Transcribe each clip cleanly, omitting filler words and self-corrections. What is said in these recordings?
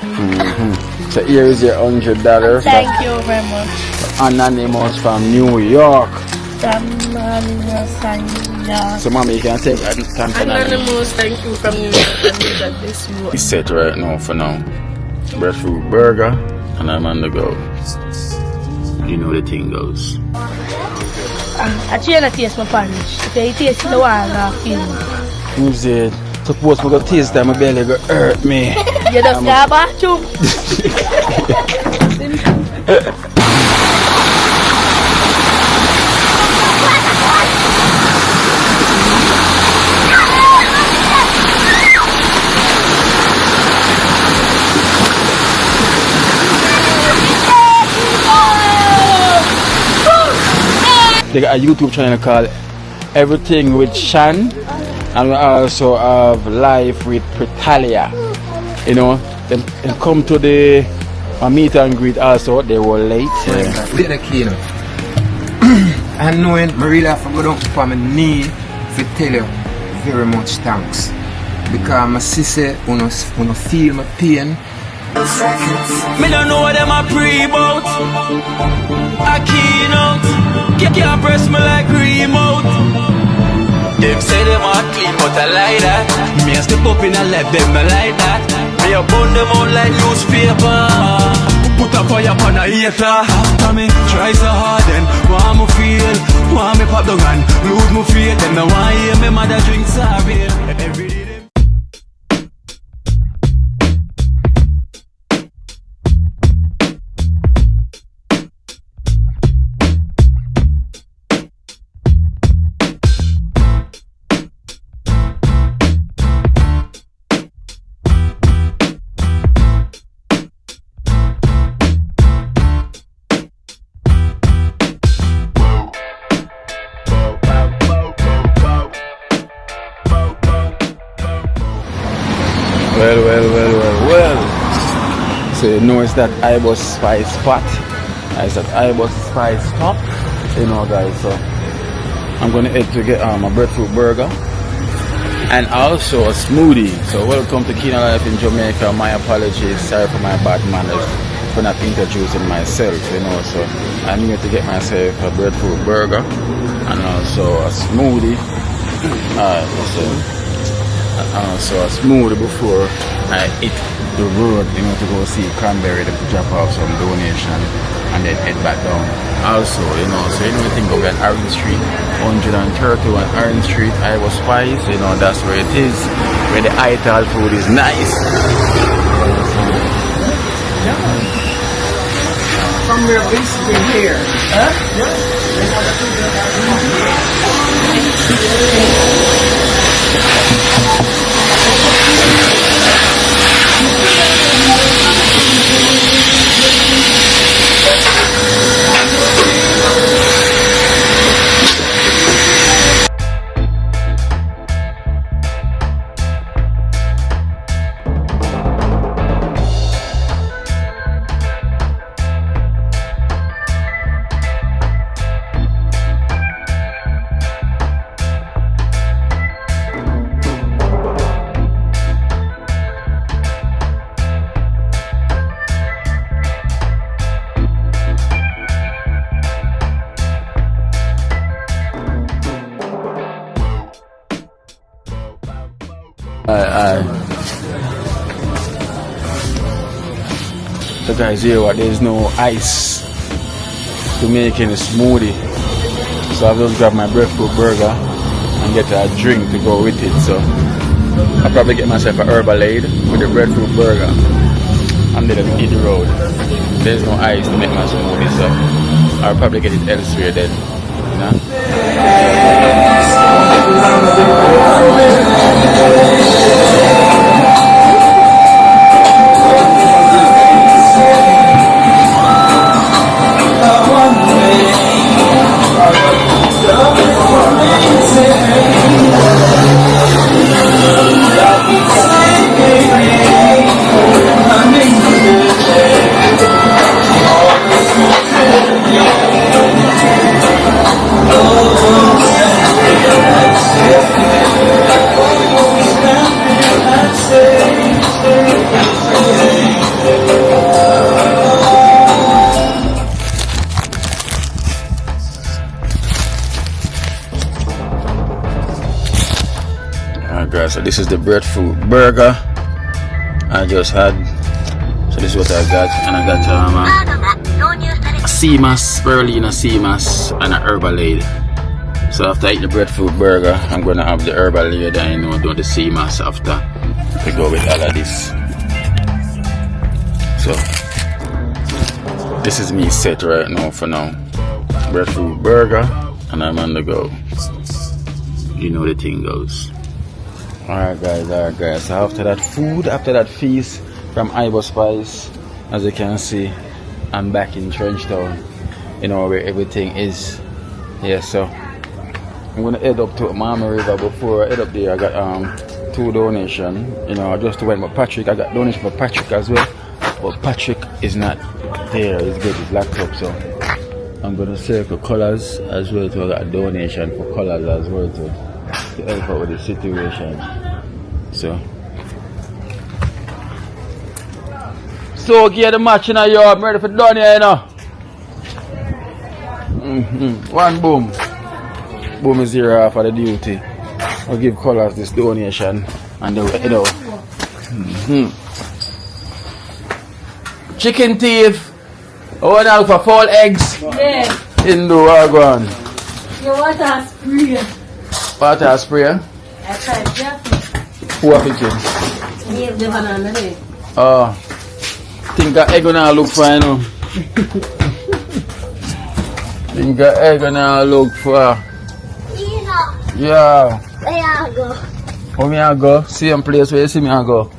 So here is your $100. Thank you very much. Anonymous from New York. Anonymous from New York. So mommy, you can take that time for Anonymous, thank you from New York. And may God bless you. It's set right now for now. Breadfruit burger, and I'm on the go. You know the thing goes. I try to taste my punch. If you taste the one, I feel. You said, suppose we go taste that, my belly go hurt me. You just got a bathroom. They got a YouTube channel called Everything with Shan, and we also have Life with Pretalia. You know, them come to the meet and greet also. They were late. The key, and knowing I really have to go down for my knee to tell you very much thanks, because my sister wanna feel my pain. Me don't know what them a pre-bout. I keynote. Can't press me like remote. Them say them a clean, but I like that. Me a step up in a left, them I like that. Me a burn them out like newspaper. Put a fire upon a hater. After me try so hard, then want me feel, want me pop down and lose me faith. Them no want hear me mother drink sorry. Every day. Well. So you know it's that Ibos Spice spot. It's that Ibos Spice top. You know guys, so I'm gonna head to get a breadfruit burger and also a smoothie. So welcome to Kina Life in Jamaica. My apologies, sorry for my bad manners for not introducing myself, you know. So I'm here to get myself a breadfruit burger and also a smoothie. So a smoothie before I hit the road, you know, to go see Cranberry to drop off some donation and then head back down. Also, you know, so you know the thing about Orange Street, 131 Orange Street, Iowa Spice, you know, that's where it is, where the Ital food is nice. From their least to here. Huh? So guys, here what, there's no ice to make any smoothie, so I've just grabbed my breadfruit burger and get a drink to go with it. So I'll probably get myself a Herbalade with a breadfruit burger and then hit the road. There's no ice to make my smoothie, so I'll probably get it elsewhere then, you know? So this is the breadfruit burger I just had. So this is what I got, and I got sea mass, spirulina sea mass, and a Herbalade. So after I eat the breadfruit burger, I'm gonna have the Herbalade and do the sea mass after to go with all of this. So this is me set right now for now. Breadfruit burger, and I'm on the go. You know the thing goes. Alright guys, so after that food, after that feast from Ibo Spice, as you can see, I'm back in Trenchtown, you know, where everything is. Yeah, so I'm gonna head up to Mama River. Before I head up there, I got 2 donations, you know, just went with Patrick. I got donation for Patrick as well, but Patrick is not there, he's got his laptop, so I'm gonna circle colors as well. So I got a donation for colors as well to help out with the situation. So get the match in a yard, I'm ready for done here, you know. One boom. Boom is here for the duty. I'll give colors this donation and then you know. Chicken thief. Oh, now for fall eggs. Yeah. In the wagon. You want a spray? Water spray? I tried that. Who are picking? Yeah, the banana there. Oh. Think that egg gonna look for, you know. Think that egg gonna look for. Yeah. There I go. Where me I go? Same place where you see me I go.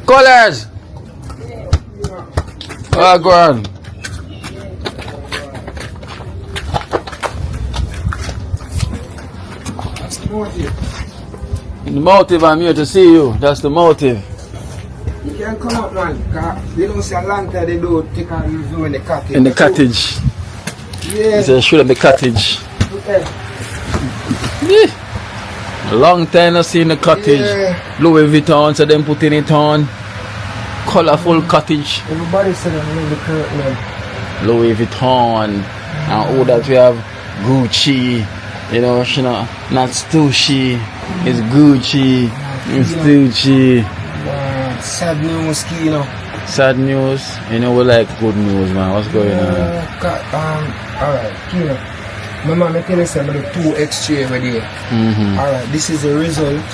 Colors! Oh, go on. That's the motive. The motive, I'm here to see you. That's the motive. You can come up, man. Cause you don't see a long time they do take a review in the cottage. In the cottage. Yeah. It's a shoot at the cottage. Okay. Yeah. A long time I see in the cottage. Yeah. Louis Vuitton, so them putting it on. Colorful cottage. Everybody said I'm in the curtain. Louis Vuitton. And all that we have Gucci. You know, not Stussy. It's Gucci. It's Gucci. Sad news, you know. Sad news. You know, we like good news, man. What's going on? Alright, you know. My mom, I tell you something, the 2 X-ray over there. Alright, this is the result.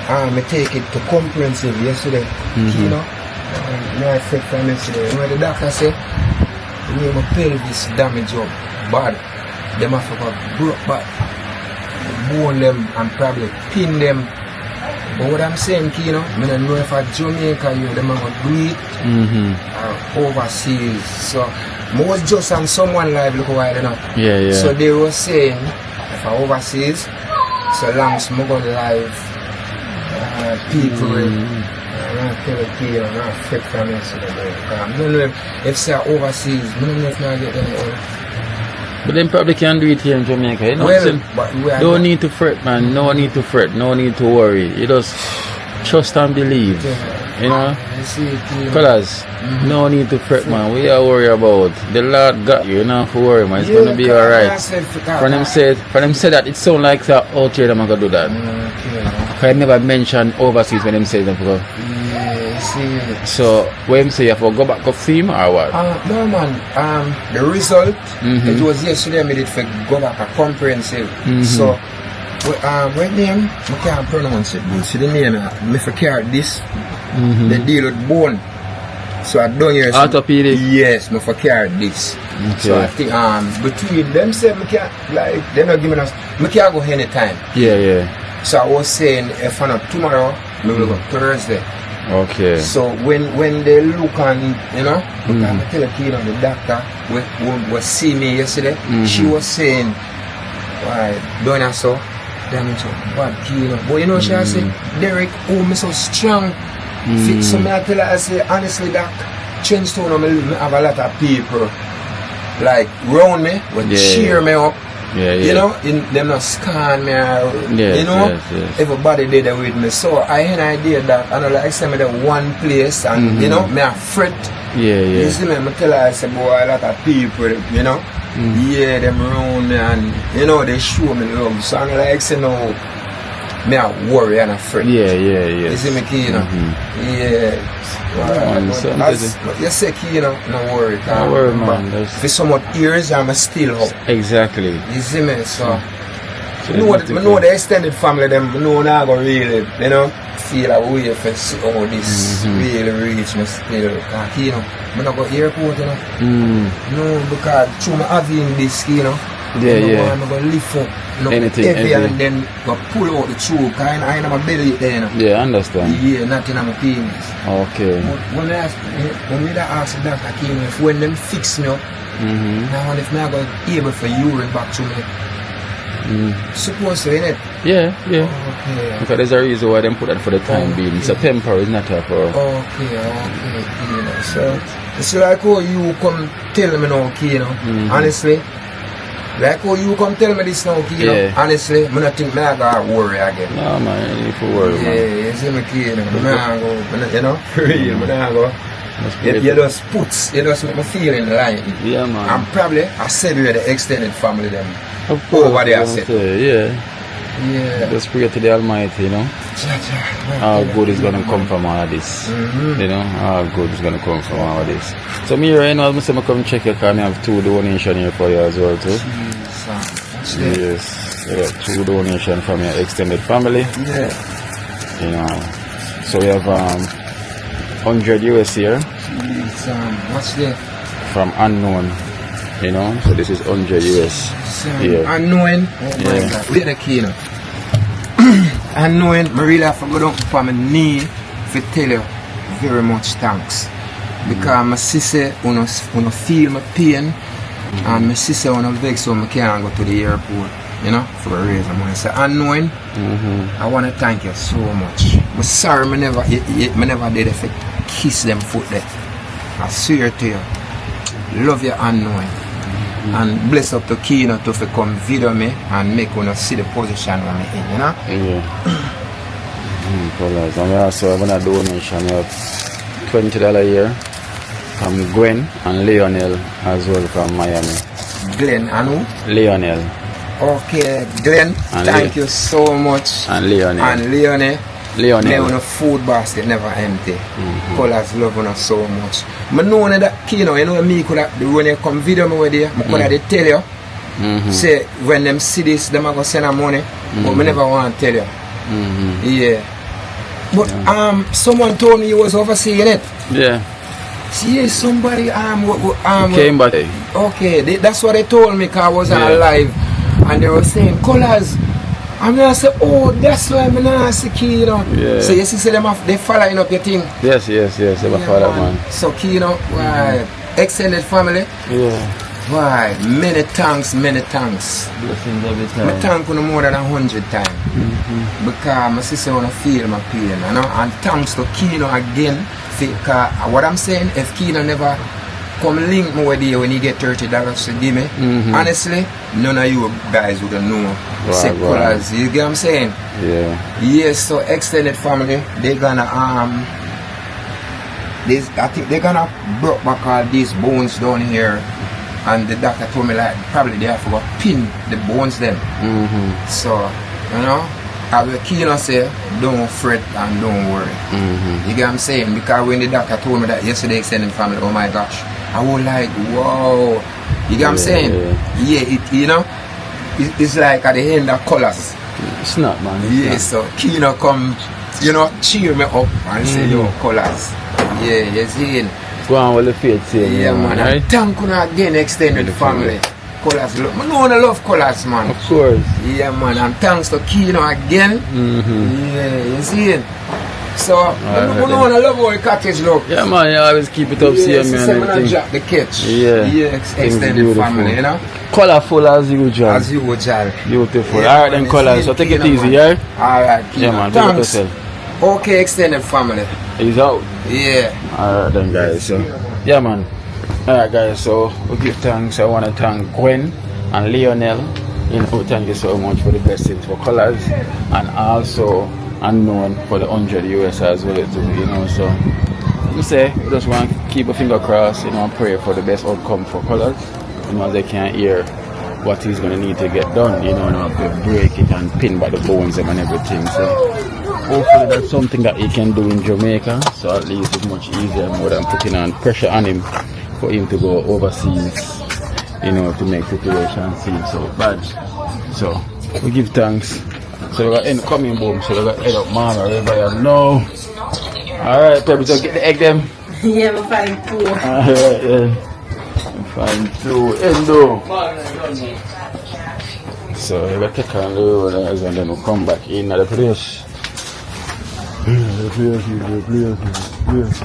I take it to comprehensive yesterday. You know, I said from yesterday. When the doctor said, you have a pelvis damage up bad. Them have to broke back, bone them and probably pin them. But what I'm saying, you know, I don't know if at Jamaica you them are going to do it or overseas. So I was just on someone live look a while, you know. Yeah. So they were saying if I overseas, so long as I go live, people will tell you, I'm not fit from this. I don't know if say overseas, I don't know if I get them. But then probably can do it here in Jamaica, you know. Well, don't need to fret, man. No need to fret. No need to worry. You just trust and believe. You know. Colors. No need to fret, man. We are worried about. The Lord got you. You don't have to worry, man. It's gonna be alright. For them said that it sound like that out here them are gonna do that. I never mentioned overseas when them say them go. So when him say you have to go back to film or what? No man, the result it was yesterday I made it for go back a comprehensive. So when name I can't pronounce it, but see the name I forget this. They deal with bone. So I don't hear orthopedic. Yes, I forget this. Okay. So I think between them say I can't like they're not giving us I can't go anytime. Yeah. So I was saying if I'm not tomorrow, we will go Thursday. Okay. So when they look and you know, I tell you know the doctor was see me yesterday. She was saying, "Why don't I so damage so bad, you know?" But you know, she said, "Derek, oh, me so strong." So me I tell her, I say honestly, doc, Trenchtown, I have a lot of people like round me, would cheer me up. You know, them not scan me, you know, everybody did that with me. So I had an idea that I know like I said me the one place and you know, me a fret. You see me, I tell her I say boy a lot of people, you know, them around me and you know they show me love. So I'm like say no, me I worry and afraid. Yeah. You see me, key, you know? Yeah. You say, key, you know, no worry. No worry, man. For somewhat years, I'm still up. Exactly. You see me? So I know the extended family, them, I know now go really, you know, feel a way for see how this really reach me still. Because, you know, I don't go airport, you know. No, because through my having this, you know. Yeah. I'm going to lift up, you know, Anything, heavy and then go pull out the tube. Because I know my belly there, you know. Yeah, I understand. Yeah, nothing on my penis. Okay. But when we ask the doctor, if when them fix me up, now if I go able for urine back to me, suppose so, innit? Yeah. Okay. Because there's a reason why they put that for the time being. It's a temporary, it's not a for. Okay. You know, so it's like how you come tell me now, you know, honestly. Like how you come tell me this now, you know, honestly, I don't think I got to worry again. No, man, you need to worry, man. Yeah, you see me, you know, you know, for real, I go. You just make me feel in line. Yeah, man. And probably I said we the extended family them. Of course, over there, I said. Yeah. Just pray to the Almighty, you know. All good is gonna come from all of this. You know, all good is gonna come from all of this. So me right now, I'm gonna come check your car. I have 2 donations here for you as well too. Yes. 2 donations from your extended family. Yeah. You know. So we have 100 US here. What's that? From unknown. You know, so this is 100 US. Unknowing, oh my God, we're the key now. Unknowing, I really have to go down for my knee to tell you very much thanks. Because my sister, when I feel my pain, and my sister, when I vex, so I can't go to the airport, you know, for a reason. When I say unknowing, I want to thank you so much. I'm sorry, I never did if I kiss them foot there. I swear to you, love you unknowing. And bless up to Kino to come video me and make you see the position where I'm in, you know? Yeah. And we also have a donation. We have $20 a year from Gwen and Lionel as well from Miami. Glenn and who? Lionel. Okay, Glenn, and thank you so much. And Lionel. And Lionel. Lionel. The food basket never empty. Colors love you so much. I know that you know me could when you come video me with you, I could tell you. Say when them see this, them are gonna send them money. But I never want to tell you. Yeah. But someone told me you was overseeing it. Yeah. See somebody came back. Okay, that's what they told me because I was on live and they were saying colors. I'm gonna say, oh, that's why I'm not see key, you know. Yeah. So you see them they following up your thing. Yes, they follow, man. So key, you know, why extended family. Yeah. Why many thanks. Blessings every time. I thank you more than 100 times. Because my sister wanna feel my pain, you know. And thanks to Kino again. Because what I'm saying, if Kino never come link me with you when you get $30 to give me, honestly, none of you guys would know. Colors, you get what I'm saying? Yeah. Yes, so extended family, they're gonna I think they're gonna broke back all these bones down here, and the doctor told me like probably they have to go pin the bones then. So, you know, I will Kino say, don't fret and don't worry. You get what I'm saying? Because when the doctor told me that yesterday, extended family, oh my gosh, I was like, whoa. You get what I'm saying? Yeah, you know, it's like at the end of colors. It's not, man. It's so Kino come, you know, cheer me up and say, yo, colors. Yeah, you see it. Go on with the faith, yeah, man. Right? Thank you again, extended family. Colors, look. I know I love colors, man. Of course. Yeah, man. And thanks to Kino again. Yeah, you see it. So, I know I love how the cottage look. Yeah, man, you always keep it up, see me and everything. Drop the catch. Yeah, extended family, you know. Colorful as usual. As usual. Beautiful. Yeah, alright, then colors. So take it easy, yeah? Alright, yeah, man. Thanks. Okay, extended family. He's out. Yeah. Alright, then, guys. So, yeah, man. Alright, guys. So, we give thanks. I want to thank Gwen and Lionel. You know, thank you so much for the blessings for colors, and also unknown for the 100 US as well too, you know. So you say we just want to keep a finger crossed, you know, and pray for the best outcome for colors, you know, as they can hear what he's gonna need to get done, you know, and have to break it and pin by the bones them and everything. So hopefully that's something that he can do in Jamaica, so at least it's much easier more than putting on pressure on him for him to go overseas, you know, to make situation seem so bad. So we give thanks. So we got end coming boom, so we got head up Mama River now. Alright, Pebble, so get the egg them. Yeah, we find two. Alright, yeah. We find two endo. So we got to take on the road and then we'll come back in at the place. The place.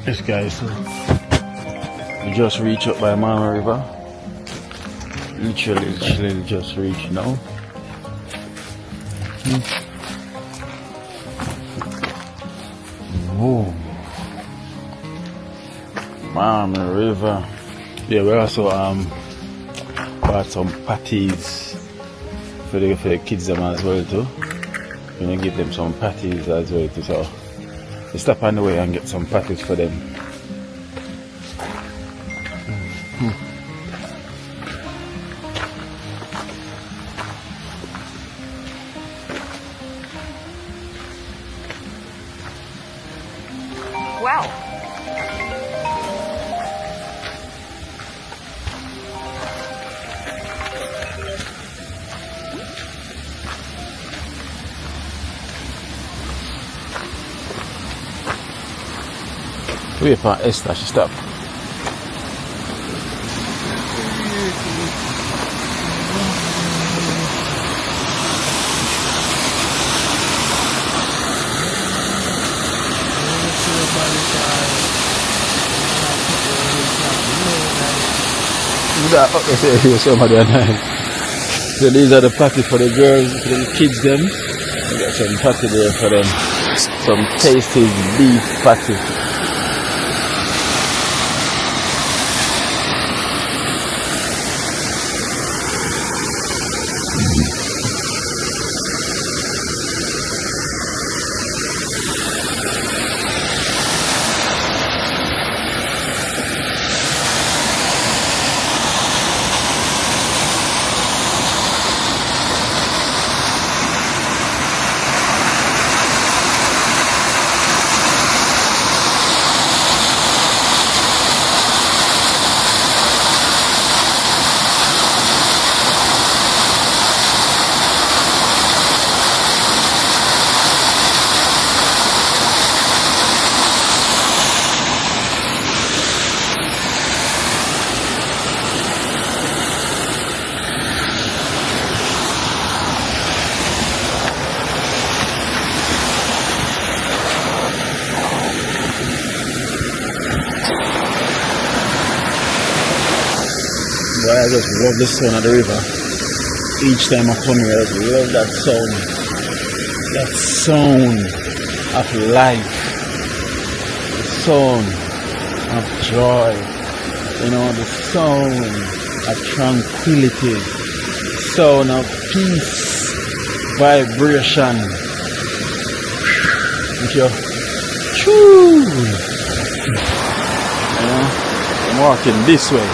Yes guys, so we just reached up by Mama River. Literally just reached now. Whoa. Mama River. Yeah, we also bought some patties for the kids them as well too. We're gonna give them some patties as well too. So we stop on the way and get some patties for them. Wow. Wait for Esther, she stop. So these are the patties for the girls, for the kids them. We got some patty there for them. Some tasty beef patty. I just love the sound of the river. Each time I come here, I just love that sound. That sound of life. The sound of joy. You know, the sound of tranquility. The sound of peace. Vibration. If you choo, you know, I'm walking this way.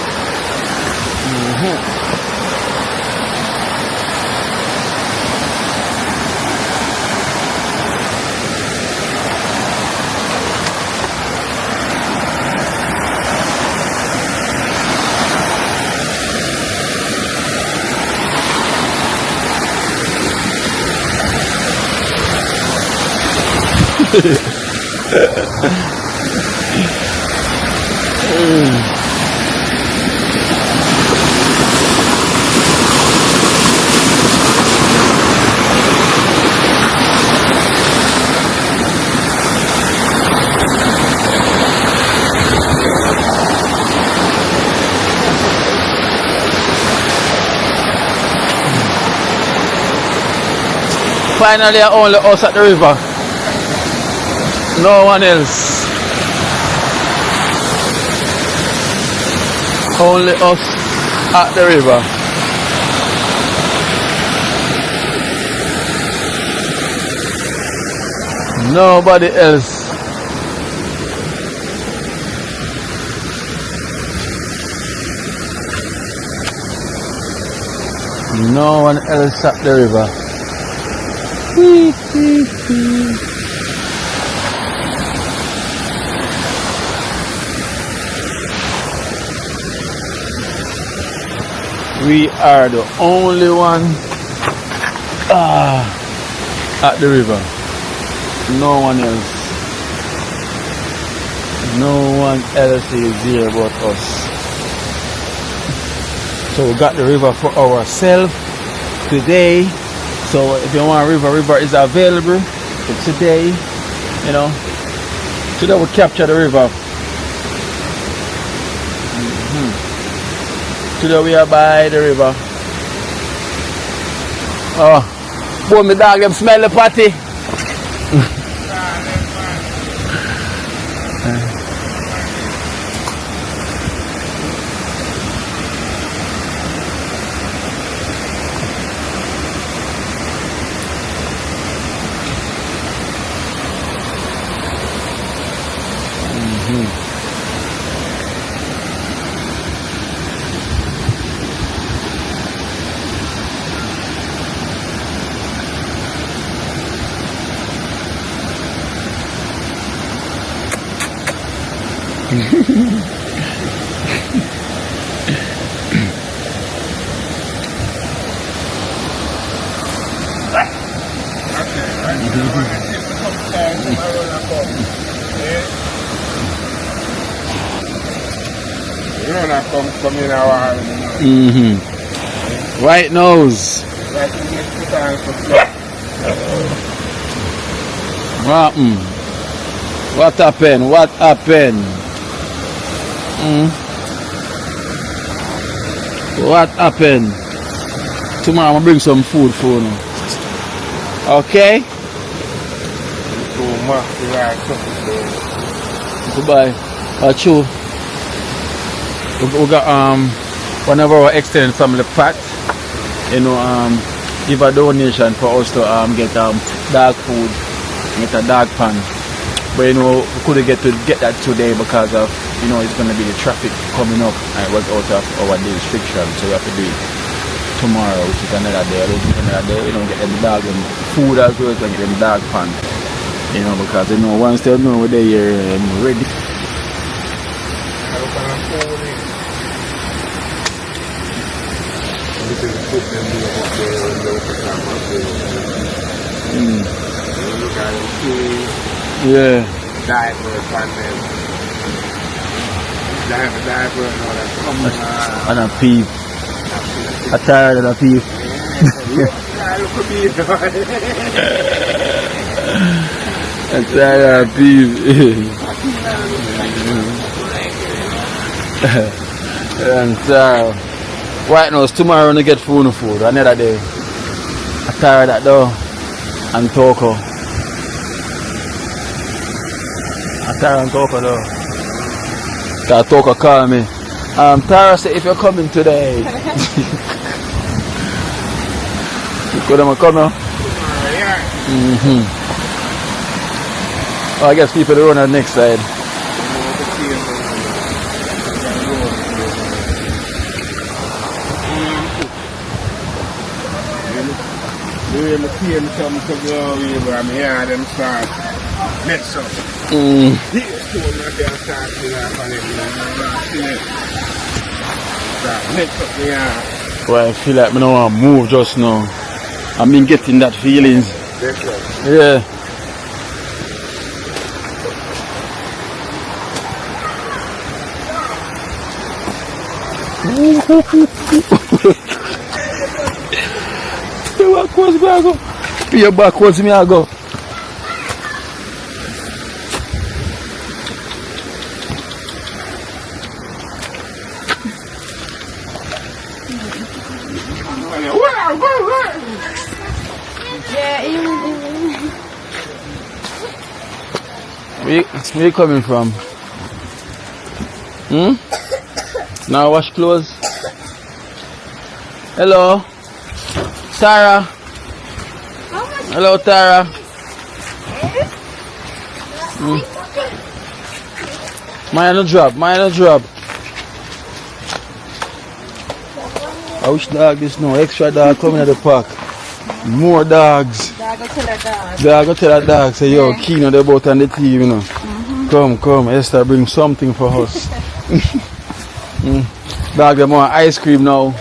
Finally, only us at the river. No one else. Only us at the river. Nobody else. No one else at the river. We are the only one at the river. No one else. No one else is here but us. So we got the river for ourselves today. So if you want a river is available for today. You know, today we capture the river. Today we are by the river. Oh, boy, my dog them smell the patty. White nose. What happened? What happened? What happened? Tomorrow I'm gonna bring some food for you. Okay? Goodbye. True. We got one of our extended family pat, you know, give a donation for us to get dog food, get a dog pan. But you know, we couldn't get that today because of, you know, it's gonna be the traffic coming up and it was out of our day restriction, so we have to do it tomorrow, which is another day. You know, get them dog and food as well, so get them dog pan. You know, because you know, once they know we're there ready. Yeah. And a peep. I'm tired of the peep. I'm tired of the peep. I'm tired. Right now, it's tomorrow to get food. Another day. I'm tired of that though. And Toko. I'm tired of Toko though. That Toko call me. Tara said if you're coming today. You could have come now? Oh, I guess people are on the next side. The PM come to go over, I'm here, them start mess up. Here's two of them that start to laugh on it, start mess up the yard. Well, I feel like I don't want to move just now. I've been getting that feelings. That's right. Yeah. Backwards me I go. Be backwards me I go. Where you coming from? Now wash clothes. Hello, Tara. Hello, Tara. Mine no drop. I wish dog this now. Extra dog coming at the park. More dogs. Dog go tell that dog. Say yo, Kino they both on the TV, you know. Come, Esther bring something for us. Dog them want ice cream now.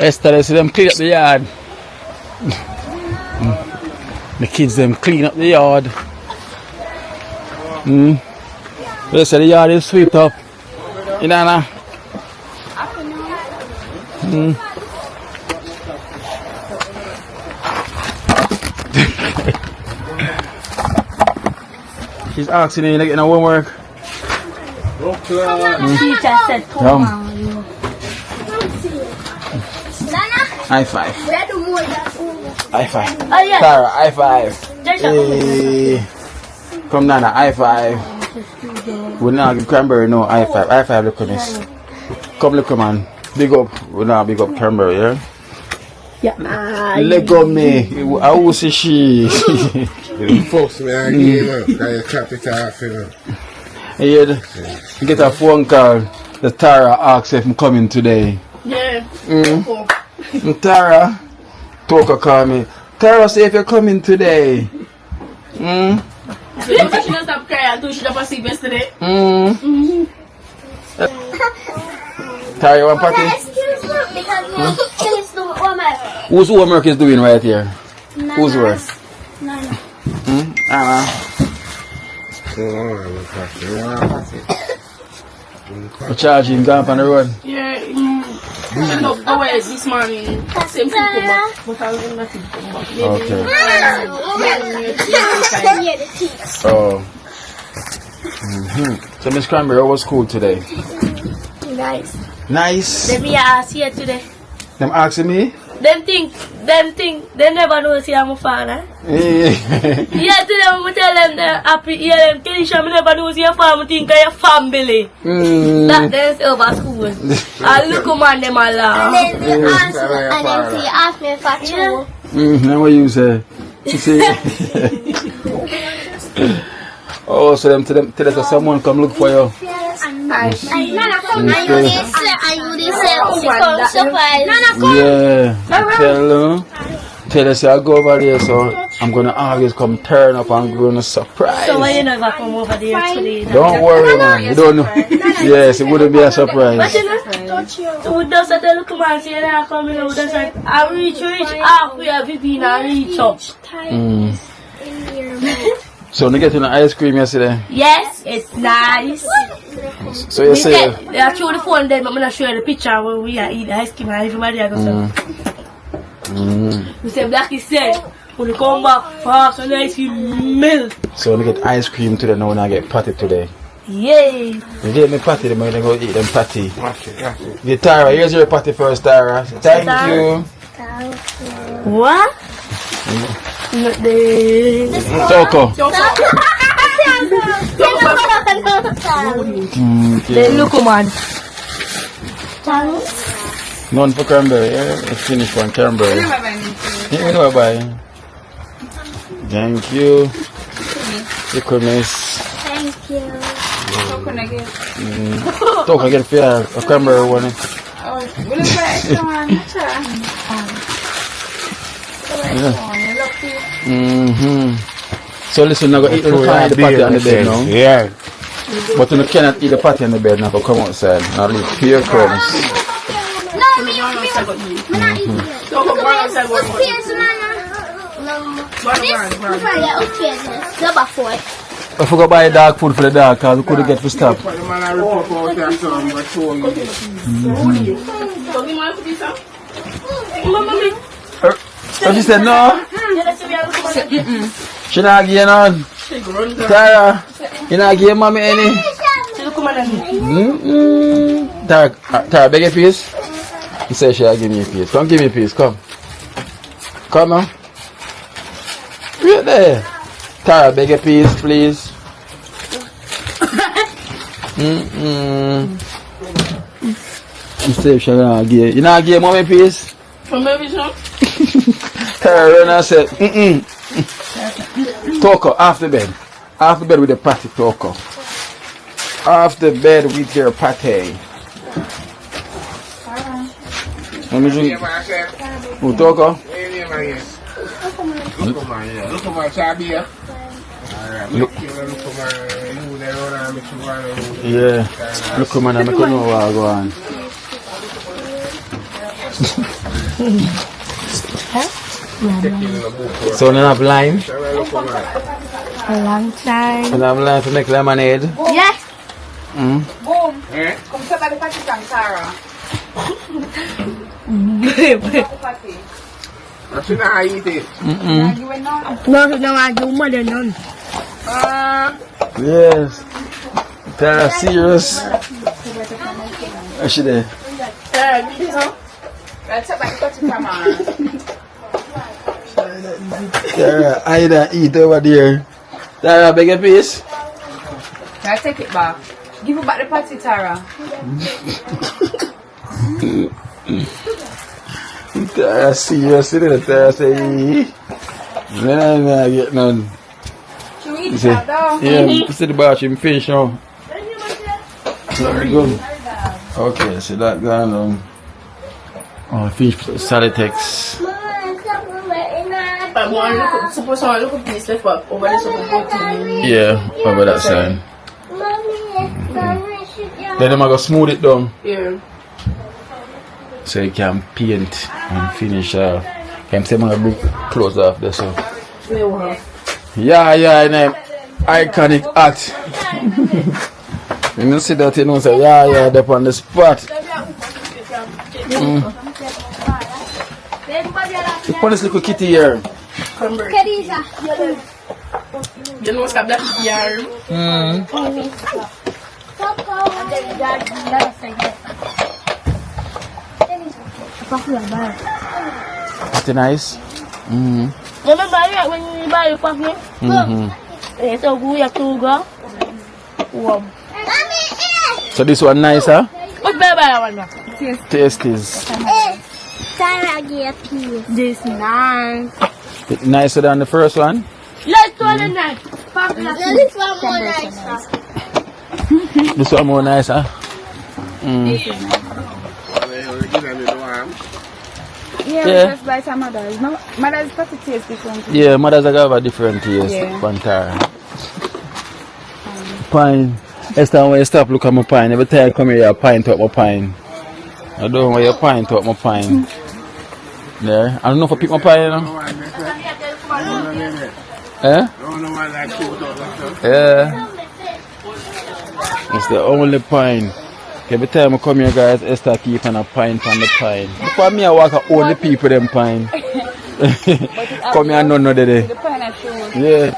Esther, they see them clean up the yard. The kids them clean up the yard. They say the yard is swept up. You know, She's asking you to get no homework. Teacher said, come on. High five. High five. Oh, yeah. Tara, high five. Hey. Come Nana, high five. We now give Cranberry no high five. High five, look at this. Come look man. Big up. We now big up Cranberry, yeah? Yeah. Let go me. How was she? Folks, man, I give him up. I cap it off, you know. You get a phone call. The Tara asks if I'm coming today. Yeah. Tara, Toka call me. Tara, say if you're coming today. She don't stop crying until she don't see yesterday. Tara, you want party? Whose homework is doing right here? Whose work? We're charging gone on the road. Yeah. No, this morning. Same thing come back, but I will not come back. Okay. Oh. So Miss Cranberry, how was school today? Nice. Nice. Them ask here today. Them asking me? Them think, they never know see I'm a father. Yeah, Yeah, today I'm tell them they're happy, yeah, them Keisha, I never know see your family, think of your family. That there's over school. I look man them all laugh. And then they ask me if I true. Now what you say? You say oh, so them tell us that someone come look for you. And you they say, surprise. Yeah, tell us I go over there, so I'm gonna always come turn up and gonna surprise. So why you never come over there today? Don't worry, man. You don't know. Yes, it wouldn't be a But surprise. you know, so we just at the look man say I come in, we just like I reach halfway every been and reach up. So you getting the ice cream yesterday? Yes, it's nice. So you say They are through the phone then, but I'm gonna show you the picture where we are eating ice cream and everybody are going to we say Blackie said when you come back fast and ice cream milk. so you get ice cream today now when I get patty today. Yay! You get me patty, then I go eat them patty. The Tara, here's your patty first, Tara. Thank you. What? Toko. Then look man. None for Cranberry. Yeah, let's finish one Cranberry. Yeah, you know bye. Thank you. You miss. Thank you. Toko get fair. A Cranberry one. So listen, I'm going to eat the patty on the bed now. Yeah. But you cannot eat the patty on the bed now, so come outside. Now leave pure crumbs. No, me not eating it. What's pears, man? I forgot buy dog food for the dog because we couldn't get to stop. But the man I report out there some, but told me this. So she said no. She not give you none. Tara, you not give mommy any? Tara, beg a piece? He said she'll give me a piece. Come give me a piece, come. Come on. Right there. Tara, beg a piece, please. He said she'll not give you. Not give mommy a piece? From baby son? Tara ran and said, Toko, off the bed. Off the bed with the patty, Toko. Off the bed with your patty. Let me drink. Who, Toko? Look at my Sabia. Yeah. Look, man, I don't know where I go on. So, you have lime? A long time. You have lime to make lemonade? Yes. Boom. Come sit by the party from Sarah. I should not eat it. You went on? No, I do more than none. Yes. Tara, serious. I should have. Let's sit by the party from Tara, I don't eat over there. Tara, beg a piece. I'll take it back. Give it back the party, Tara. Tara, serious. Tara say, no, I get none. Should we eat that though? Yeah, you see the bathroom fish now. Very good. Okay, so that gone on. Oh, fish Salitex. Suppose I look at this left back over this over Yeah, over that side. Then I'm gonna smooth it down. Yeah. So you can paint and finish off. I'm saying I'm gonna bring clothes off there so. Yeah, and iconic art. You see that you know say yeah, they're on the spot. Look at this little kitty here. You know what's that black yarn? Pretty nice. Remember when you buy your puppy? It's so good, you have to go. Wow. So this one nice, huh? What baby one? Tasties. This nice. It's nicer than the first one. Let's go the night. This one more nicer. This one more nicer. Yeah, Yeah. we just buy some mother's. No, mother's got to taste different. Yeah, mothers are have a different taste. Yeah. Pantara. Pine. Esther, when you stop look at my pine, every time I come here, you pine top my pine. I don't know where you pine top my pine. There. I don't know if I pick my pine, you know. Eh? Yeah. It's the only pine. Every time I come here, guys, Esther keep on a pine from the pine. For me, I walk a only people them pine. Come here, none of the day. The pine at shows. Yeah.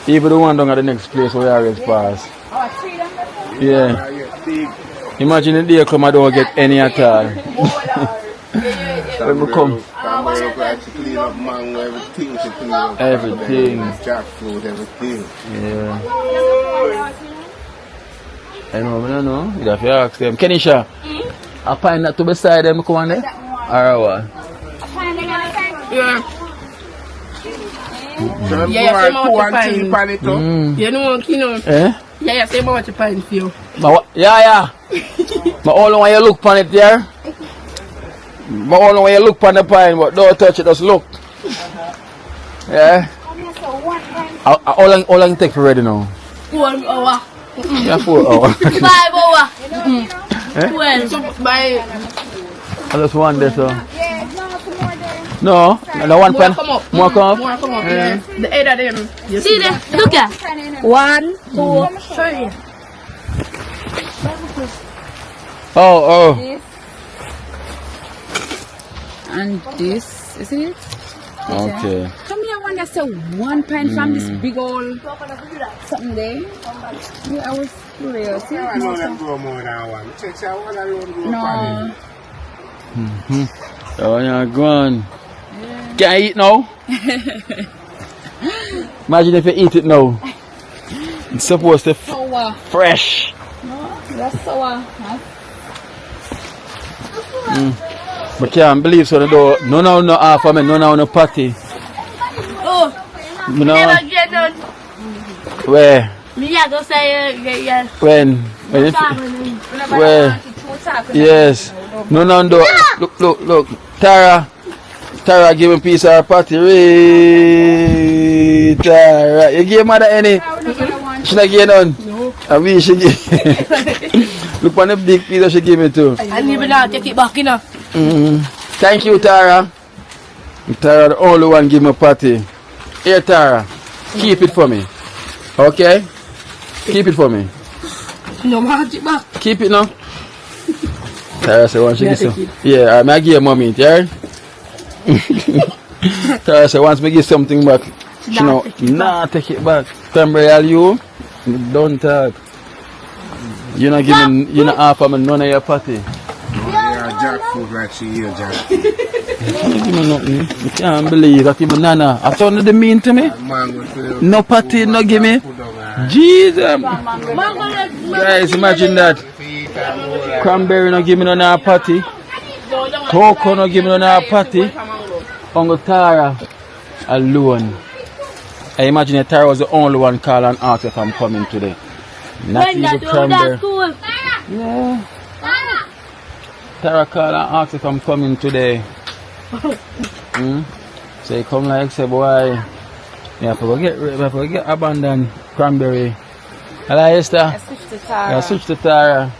Even the one down at the next place where we always pass. Oh, 3 down there? Yeah. Imagine the day come, I don't get any at all. When we come. Clean up mango, everything. She clean up Everything. jackfruit, everything. Yeah. I know. You have to ask them. Kenisha, I find that to beside them, come on there? Or what? Yeah. So Yeah, boy, same amount pour of and pine. chili pan it up. You know, Eh? yeah, same amount of pine for you. Yeah. But all when you look on it there. But all when you look on the pine, but don't touch it, just look. Yeah. How long take for ready now? 1 hour. Yeah, 4 hours. 5 hours. Eh? 12. So by I just one there, so. Yeah, no, some more there. No, no one more pan. come up. More come up. More come up. Yeah. Yeah. The 8 of them. You See there, look at. 1, 2, 3. Oh. This. And this, is it? Okay. Come here, one that's a 1 pint from this big old something there. Yeah, I was curious. I know them grow more than one. Check out one alone grow No. Oh, yeah, go on. Can I eat now? Imagine if you eat it now. It's supposed to Sour. fresh. No, that's sour. Huh? But can't believe so. No half of me, no patty. Oh, No. never get none. Where? Me I go say yeah. When it, where? Yes. No. Look. Tara, give me a piece of her patty. Wait, Tara. You give mother any? She not give none? No. I wish she give. Look on the big piece that she give me too. And even now take it back, you know. Thank you, Tara. Tara, the only one give me patty. Here, Tara. Keep it for me. Okay? Keep it for me. No, man, take it back. Keep it now. Tara said, once you Yeah, give some. take it. Yeah, I give mommy it, yeah? Tara said, once me give something back, she Nah, know, take it nah, take it back. Cranberry, all you? Don't talk. You're not giving, you're not half of me none of your patty. Yeah, jackfruit right here, jackfruit. You give me nothing. You can't believe that even Nana. I thought they mean to me. Mango flavor. No patty, no give me. Jesus. Guys, imagine that. Cranberry no give me no patty. Cocoa no give me no patty. Uncle Tara alone. I imagine that Tara was the only one call and ask if I'm coming today. Not When even that Cranberry. cool. Yeah. Tara call and ask if I'm coming today. So you come like say boy, you have to get abandoned Cranberry. Hello Esther. I switched to Tara. Yeah, switch to Tara.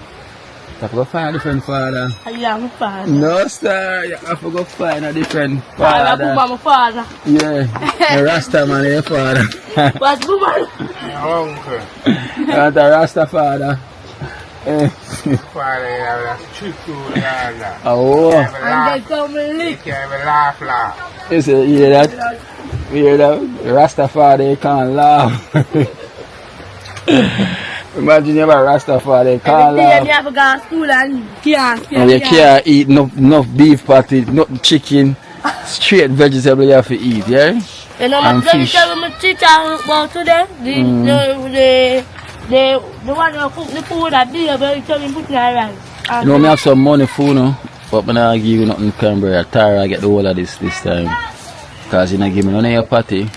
You have to go find a different father. Yeah, my father. No sir, you have to go find a different I father. my father. Yeah, a Rasta man your father. What's woman? Uncle. You want a Rasta father. Father, that's true food. Oh, And they come and lick. You can't even laugh. you see, you hear that? You hear that? Rasta father, you can't laugh. Imagine you have a Rasta father, you can't Every day laugh. you have to go to school and can't. And you can't eat enough beef patty, no chicken, straight vegetable you have to eat, yeah? You know, And my fish. tell my teacher about today. The one who cook the food that be able to tell me put in her rice. You know, me have some money for no, but I'm not give you nothing Cranberry. Tara, I get the whole of this time. Because you not give me none of your patty.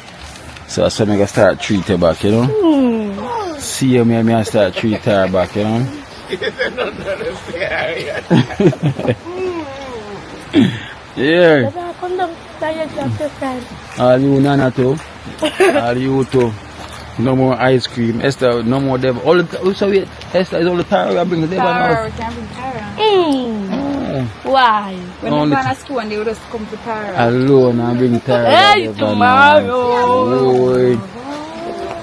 So I said I can start treat her back, you know? See you, me I start treat her back, you know? Yeah. Come down. Tired after time. All you, Nana, too. All you, too. No more ice cream. Esther, no more devil. All the, so wait, Esther is all the Tara bring the devil Tara, now. can't bring Tara. Why? When Only they go to school and they would just come to Tara. Alone and bring Tara. Hey, tomorrow. Oh.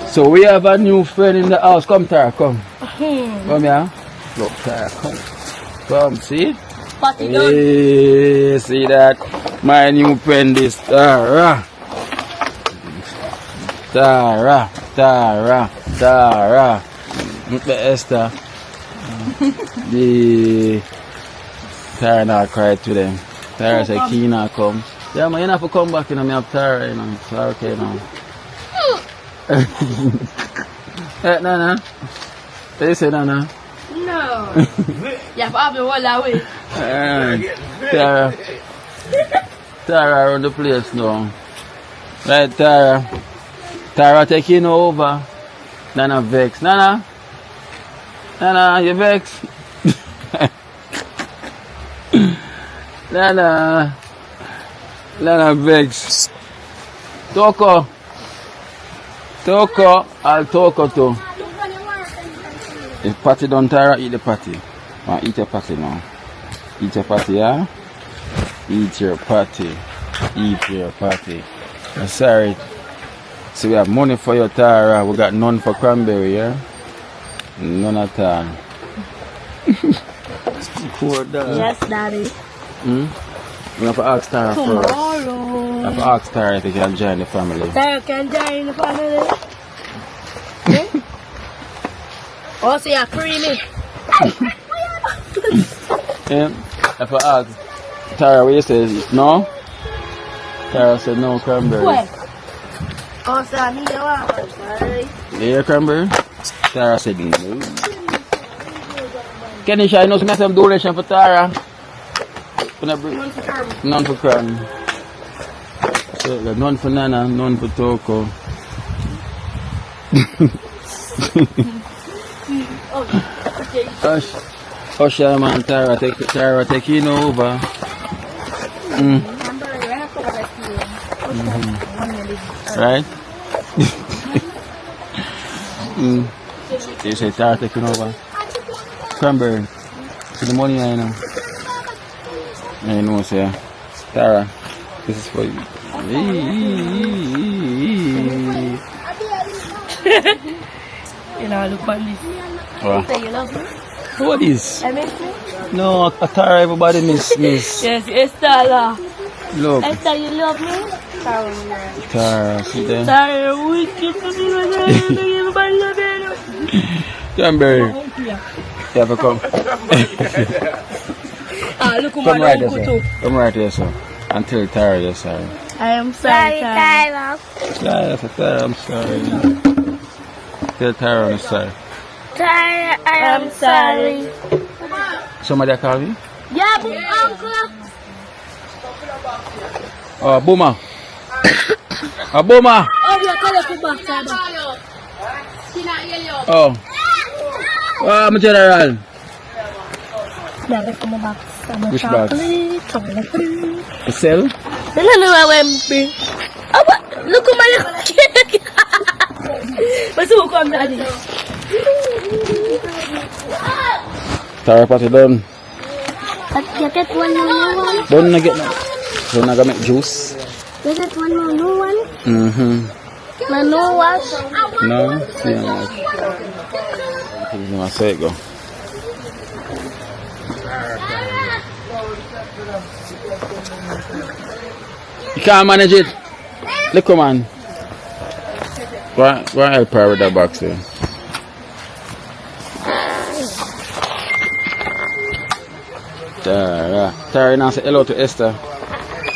So we have a new friend in the house. Come, Tara, come. Come here. Look, Tara, come. Come, see? Party done. Hey, see that? My new friend is Tara. Tara. Look at Esther. The Tara not cry to them. Tara said, Kina come. Yeah, man, you have to come back, you know, me have Tara, you know. It's okay now. Hey, Nana. What you say, Nana? No. You have to have the whole away. Tara around the place now. Right, Tara. Tara taking over. Nana vex. Nana, you vex? Nana vex. Toko, I'll Toko too. If patty don't Tara, eat the patty. Eat your patty now. Eat your patty, yeah? Eat your patty. I'm sorry. So we have money for your Tara. We got none for Cranberry, yeah? None at all. Poor dog. Yes, Daddy. We have to ask Tara first. Tomorrow. We have to ask Tara if he can join the family. Tara can join the family. Also, you're creamy. Yeah. If I ask Tara what you say, no? Tara said no Cranberry. What? Also, I need your water. Sorry. Yeah, Cranberry? Tara said no. Kenisha, I know some some donation for Tara. None for Cran. So, none for Nana, none for Toko. Hush, man, Tara taking over. Right? You say Tara taking over. Cranberry. See the money I know. I know, say Tara, this is for you. You know, look on this. What? Say you love me. What is? I miss you. No, Tara, everybody miss. Yes, Esther. Look, Esther, you love me? Tara, see there. Tara, we keep everybody love you. Cranberry, you have to come. Look Come right there, sir. Come right there, sir. Until Tara, yes, sorry. I am sorry, Tara. Yeah, Tara, I'm sorry. Tell Tara I'm sorry. Tara, I am sorry. Somebody call me? Yeah, uncle. Oh, Boomer. Boomer. Oh, we are calling for back, Tara. Oh. My general. Never come back. Which box? Chocolate. The cell? No, I went big. Oh, look at my What's who come, Daddy? Tara party done. You get one more. Don't get no. So now make juice. You get one more new one. My no wash. No. Yeah. I say it go. You can't manage it. Look, come on. Go and help her with that box there. Tara, now say hello to Esther.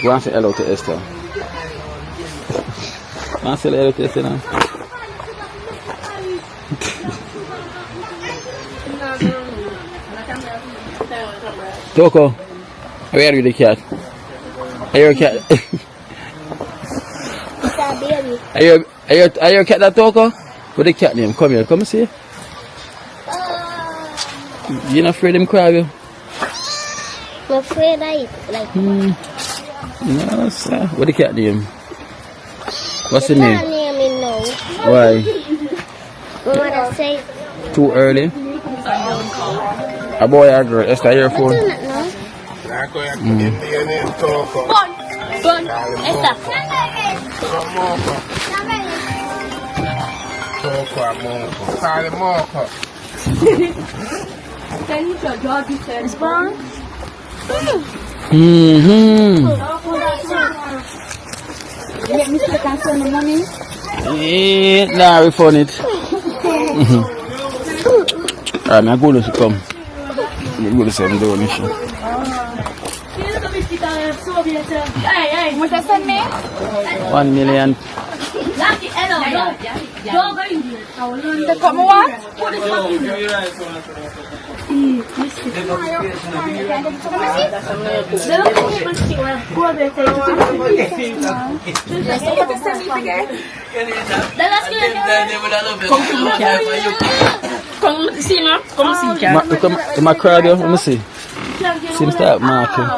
Go and say hello to Esther. Go and say hello to Esther now. Toko, where are you, the cat? Are you a cat? It's a baby. Are you a cat that Toko? What the cat name? Come here, come and see. You're not afraid of him cry, you? I'm afraid I like No, sir. What the cat name? What's the Can't name? name me no. Why? What I say? Too early? A boy or a girl? Esther, your I phone? do not know. Bon. Esta. It's bon. Mm-hmm. You make me stick and send the money. Nah, we found it. Alright, I'm going to come. I'm going to send donation. Hey, What you send me? 1 million. The come what? Come see, ma. Come see, cat. My crowd, let me see. Seems that marking.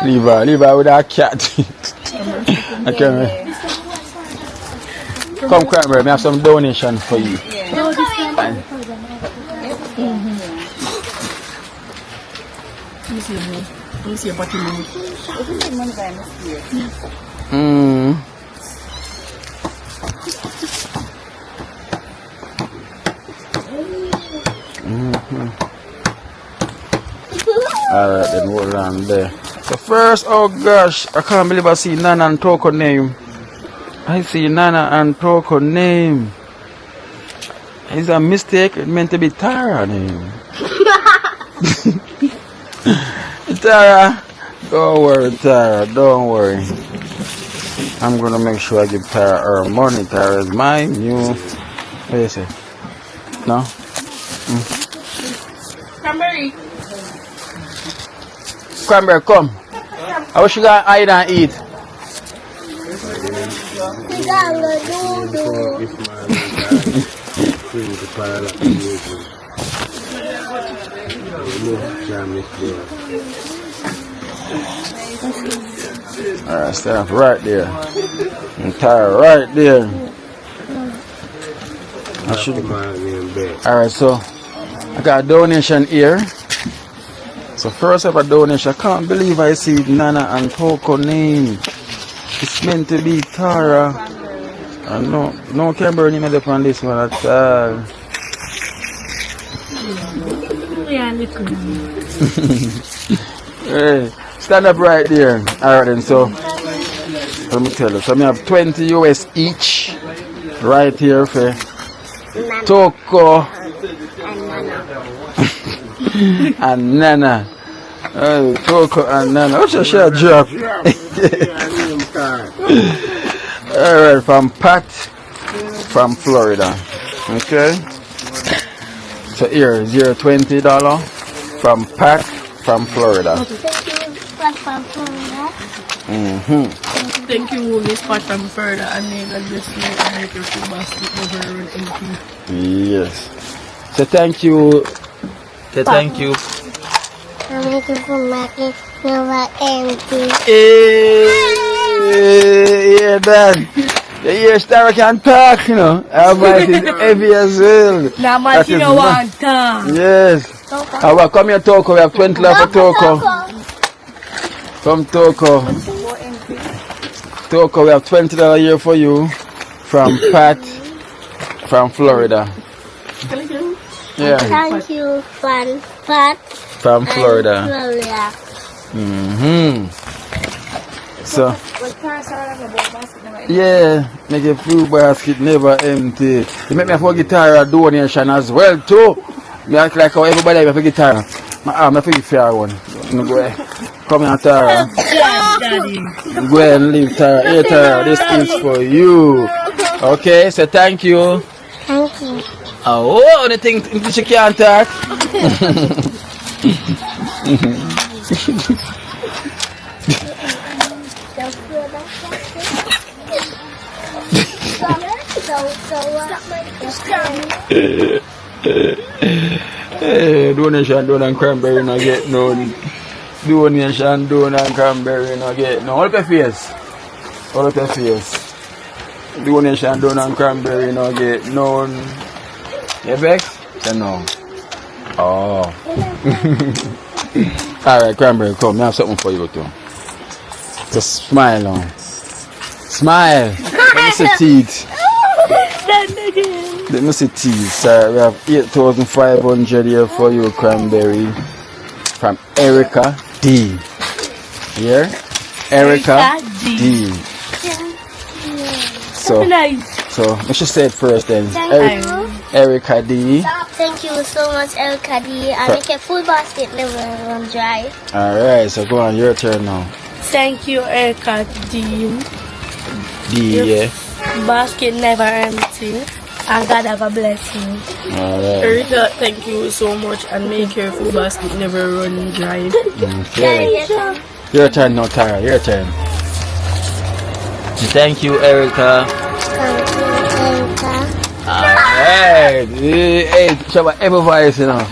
Leave her with that cat. Okay. Come, Cranberry, I have some donation for you. Fine. Let me see your body move. Alright, then hold on there. So first, oh gosh, I can't believe I see Nana and Toko name. I see Nana and Toko name. It's a mistake. It meant to be Tara name. Tara, don't worry, Tara. Don't worry. I'm gonna make sure I give Tara her money. Tara is mine. You, what do you say? No. Cranberry. Cranberry, come. I wish you got hide and eat. Alright, stand up right there. And Tara right there. I should. Alright, so I got a donation here. So first I have a donation. I can't believe I see Nana and Toko name. It's meant to be Tara. And no Cranberry name up on this one at all. Hey, stand up right there. Alright then, so let me tell you. So I have 20 US each right here for Toko and Nana. Oh, Toko and Nana. What's your share drop? Alright, from Pat from Florida. Okay. So here is your $20 from Pat from Florida. Thank you, Miss Pat from Florida, and then I just make your food basket over and empty. Yes. So thank you. So thank you. I'm making for making silver empty. Hey, yeah, man. The ear star can talk, you know. Our mic is heavy as well. Now, man, you know what? Yes. Our come here, Toko. We have 20 left for Toko. Come, Toko. Toko, we have $20 here for you from Pat from Florida. Yeah. Thank you, Pat. From Florida. Florida. So, yeah, make a food basket never empty. You make me for guitar a donation as well too. Me act like how everybody have a guitar. I have a fair one. Go ahead. Come here, Tara. Go ahead and leave Tara. Here, Tara, this is for you. Okay, so thank you. Thank you. Oh, the thing she can't talk. Hey, donation done and Cranberry not get no donation done and Cranberry no get. No, hold up your face. Hold up your face. Donation done and Cranberry no get none. You vex? Say no. Oh. Alright, Cranberry, come. I have something for you too. Just smile now. Smile. Let me see teeth. Let me see teeth. Sir, we have 8,500 here for you, Cranberry. From Erica D. Here? Erica D. So I should say it first then. Erica D. Thank you so much, Erica D. I make a full basket never run dry. Alright, so go on, your turn now. Thank you, Erica D. Yeah. Basket never empty. And God have a blessing. Alright. Erica, thank you so much and make your food basket never run dry. Okay. Your turn now, Tara. Your turn. Thank you, Erica. Thank you, Erica. Alright. Hey, have every voice, you know.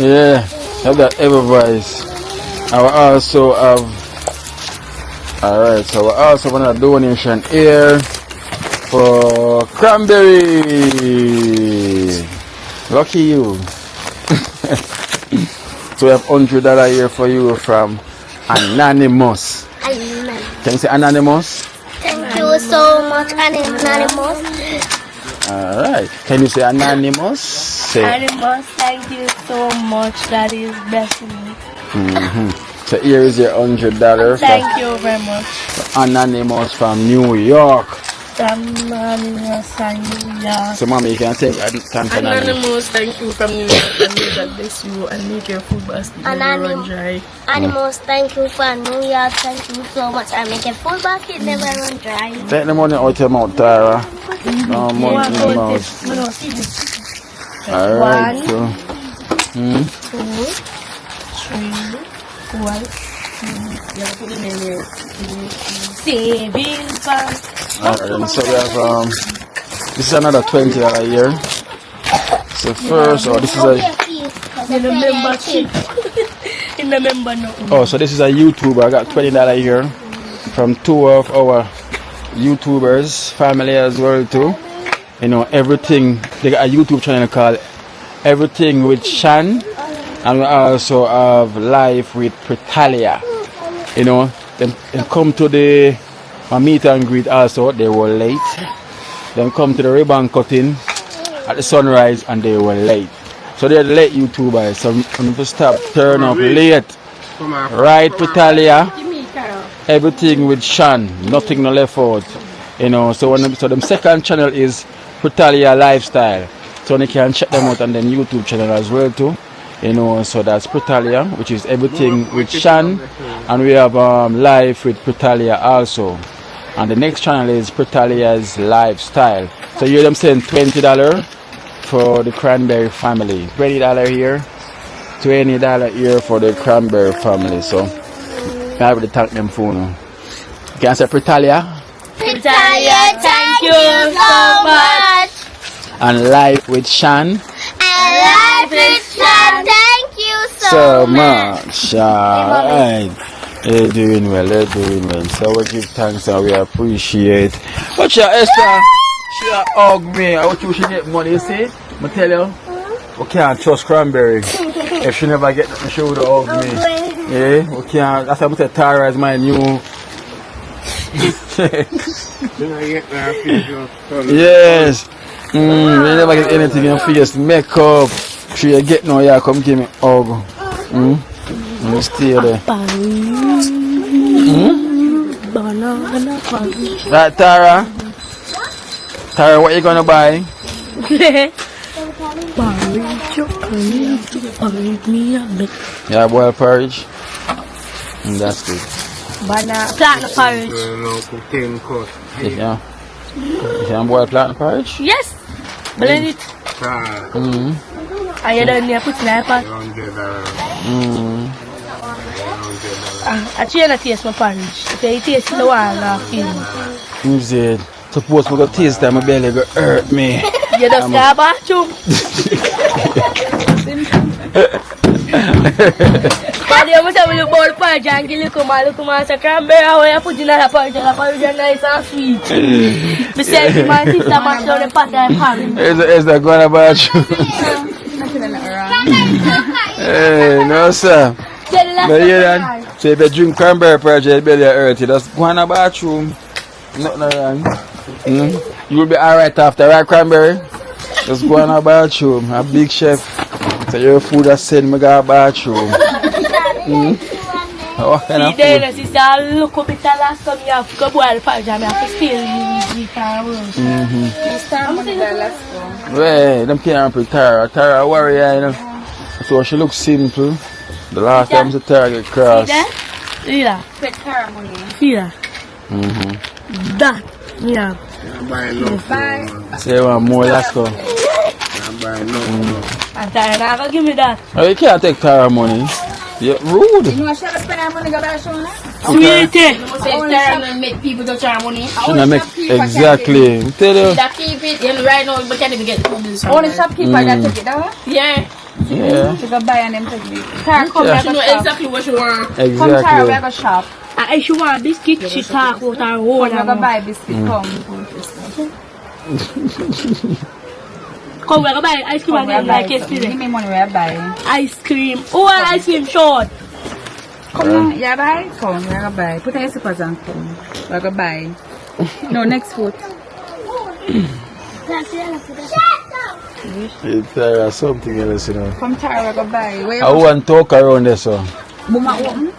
Yeah. Have that every voice. I will also have. Alright, so we also want a donation here for Cranberry. Lucky you. So we have $100 here for you from Anonymous. Amen. Can you say Anonymous? Thank you so much, Anonymous. Alright. Can you say Anonymous? Say. Anonymous, thank you so much. That is blessing me. So here is your $100. Thank you very much. Anonymous from New York. Anonymous and New York. So mommy, you can take thank Anonymous. Anonymous, thank you from New York and may God bless you and make your food basket never run dry. Anonymous, thank you from New York. Thank you so much. I make a full basket never run dry. Take the money out your mouth, Tara. No money in your mouth. Alright, so. 1, 2, 3, 4. Savings bank. Alright, so we have this is another $20 here. So first, this is a In the membership. In the member no. so this is a YouTuber. I got $20 here from 2 of our YouTubers, family as well too. You know, everything. They got a YouTube channel called Everything with Shan, and we also have Life with Pritalia. You know, they come to the meet and greet also. They were late. Then come to the ribbon cutting at the sunrise, and they were late. So they're late YouTubers. So I'm going to stop, turn up late. Right, Pritalia. Everything with Shan, nothing no left out. You know, so them second channel is Pritalia Lifestyle. So you can check them out on the YouTube channel as well too. You know, so that's Pritalia, which is Everything with Shan, and we have Life with Pritalia also. And the next channel is Pritalia's Lifestyle. So you hear them saying $20 for the Cranberry family. $20 here, $20 here for the Cranberry family. So I have to thank them for now. Can I say Pritalia? Pritalia, thank you so much. And Life with Shan. And Life with Shan, thank you So much. Alright. They're doing well, they're doing well. So we give thanks and we appreciate. Watch your Esther. She hug me. I want you to get money, you see? I tell you, we can't trust Cranberry. If she never get nothing, she would hug me. Yeah, we can't. That's why I say Tara is my new. Yes. You never get anything in your face, makeup. She get no, yeah, come give me hug. You stay there. Right, Tara? Tara, what you gonna buy? Yeah, boiled porridge. That's good. Platinum porridge. Yeah. You can boil platinum porridge? Yes. Blend it. Are you done there? Put in a pot. I try to taste my porridge. If you taste the one, I'll feel You said, suppose we go taste that, my belly go hurt me. you just go bathroom. And you must have a bowl porridge and give look man say cranberry how you put in the porridge nice and sweet. Me say to my sister mash down the pot and pan. Is that going about you? Hey, no sir. But you then, so if you drink cranberry porridge, your belly hurt. You just go in the bathroom. Nothing wrong. You will be alright after, right, cranberry? Just go in the bathroom. A big chef. So your food has send me to the bathroom. What kind of food? Then sister look up at the last time you have to boil porridge and you have to still eat Well, them can't put Tara. Tara a warrior, you know. So she looks simple. The last time the Tara get cross. See that? Put Tara money. See that? That. Yeah. I'm buying no Bye. Say you want more Lasco. I'm buying no And Tara not gonna give me that. Oh, you can't take Tara money. You're rude. You know, she have to spend her money to buy show now. Sweetie. Tara make people to charm money. She not make exactly. I tell you. That keep it, and right now we can't even get food this Only shopkeeper that take it down. Yeah. Yeah. She go buy and them take it. Tara, come Yeah. back She know to shop. exactly what she want. Come Tara, we Exactly. go shop. And if she want biscuit, she talk about her whole Come, we go buy biscuit. Come. Come, we're gonna buy ice cream Come, we again go like buy something. Give yesterday. me money, we buy. Ice cream. Oh, ice cream short. Come on, you buy? Come, we go buy. Put on your slippers and come. We go buy. No, next foot. It's Tara something else, you know. Come Tara, we go buy. Where I want to talk around there, so. Buma open.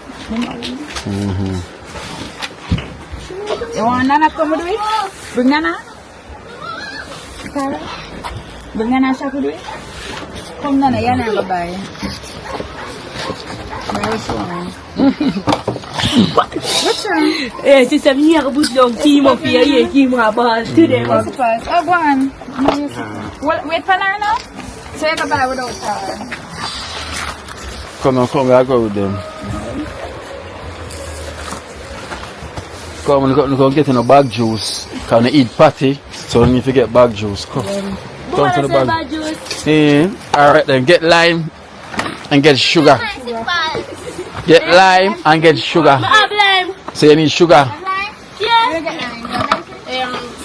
You want Nana come with it? Bring Nana. Tara. Bring Nana shop with it. Come Nana, you never buy. What's wrong? Eh, sister, me have to put down team up here. Yeah, team up today. What's the price? Oh, go on. Wait for her now. So you can buy without Tara. Come on, I'll go with them. Come on, go get in a bag juice. Can I eat patty? So you need to get bag juice. Come to the bag. Yeah. Alright then, get lime and get sugar. Get lime and get sugar. So you need sugar.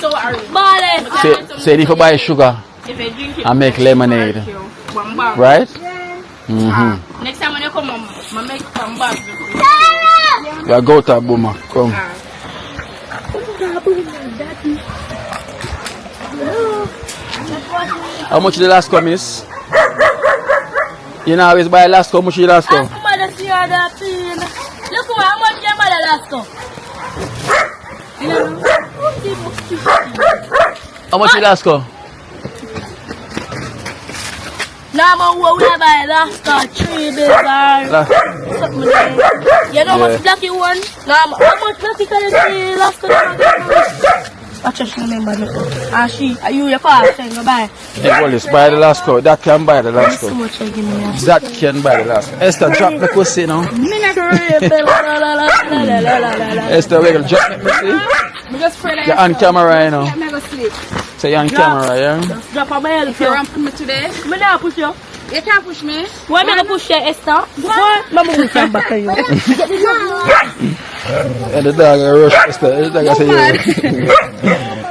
So are you? So you need to buy sugar If I drink it, and make lemonade. one bar. Right? Next time when you come, I make some bars. Yeah, go to Boomer. Come. How much the last come is? You know always buy last, how much the last come? Look how much your mother last go. How much the last come? Now man, what we buy last go 3 bills or something like that. You know how much blacky one? Now how much blacky can you see last go? Watch out, she remember me. And she, are you your father saying goodbye? Yeah, well, it's buy the last cow. That can buy the last So cow. much I give me. That can buy the last cow. Esther, drop the pussy now. Esther, we're gonna drop the pussy. We just pray that You're on camera, you know. I'm not going to sleep. So you're on camera, yeah? Just drop on my head. If you want to put me today, Me not push you. you can't push me. Why me not push you, Esther? Why? Mama will come back on you. And the dog rush Esther. The dog say, yeah.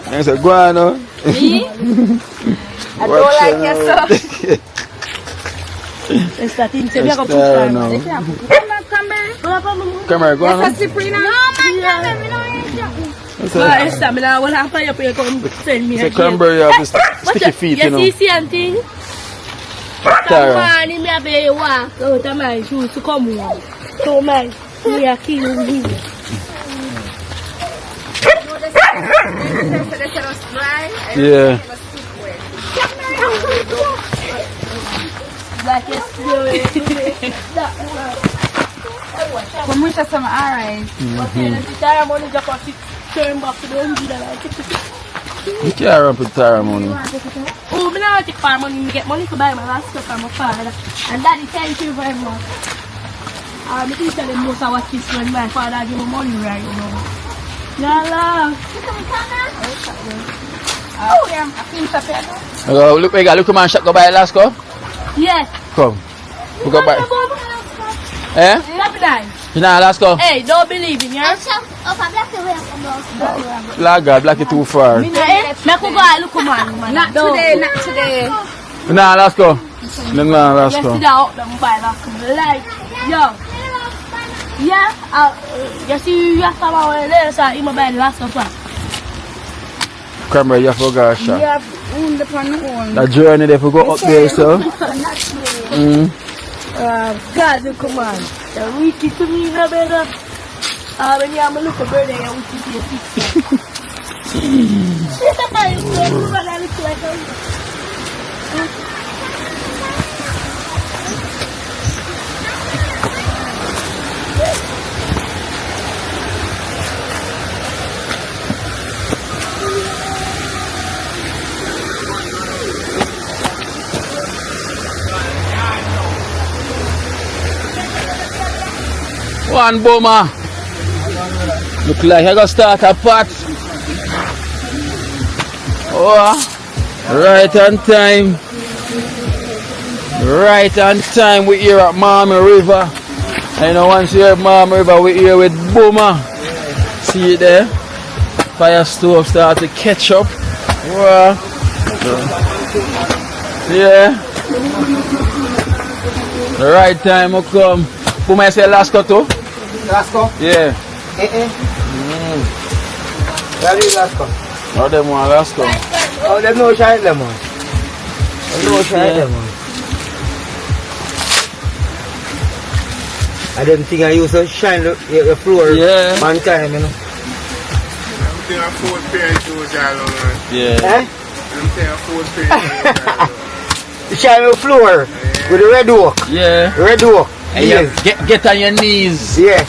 And he said, go on now. Me? I don't like yourself. Esther, think say me go push Esther, her. no. Come on, Cranberry. Camera, go on That's a now. slippery now. No, man, Cranberry, we don't eat that. No, Esther, me not want to pay you for you come send me Say, again. Cranberry, you have to sticky feet, you know. You see and thing? Tara. Morning, me have to walk out of my shoes to come home. So man, me a kill you. Yeah. Like yesterday. Come with us some alright. Okay, the Tara money just for turn back to the You can't run with Tara money. Oh, me not take farm money. Me get money to buy my last stuff from my father. And daddy, thank you very much. Me teacher them most of what this when my father give me money right now. Lala. Oh, yeah, I think so. Look, we got look, man, shot go buy last go. Yes. Come. We go buy. Eh? Black die. You know Alaska? Hey, don't believe in ya. Black it too far. Me could go look man. Not today, not today. You know Alaska? No, Yes, Alaska. sit down them by like, yo. Yeah, you see, you have to have a little so you buy the last of us. Cranberry, you forgot a shot. Yeah, on the pan on. The journey they forgot up there, so. God, you come on. The wiki to me no better. When you have a look at birthday, you wiki to your sister. Shit, I'm like One bomber. Look like I got start a pot. Oh, right on time. Right on time. We here at Mama River. I know once you hear Mama River, we here with Boomer. See it there? Fire stove start to catch up. Wow. Yeah. The right time will come. Boomer, I say Alaska too? Alaska? Yeah. Where is Alaska? No, them want Alaska. Oh, them no shine lemon. No shine lemon. I didn't think I used to shine the floor. Yeah. One time, you know. I'm saying a 4 pair of shoes all on. Yeah. Eh? I'm saying a 4 pair of shoes all on. Shine the floor with the red oak. Yeah. Red oak. And Yes. you get on your knees. Yeah.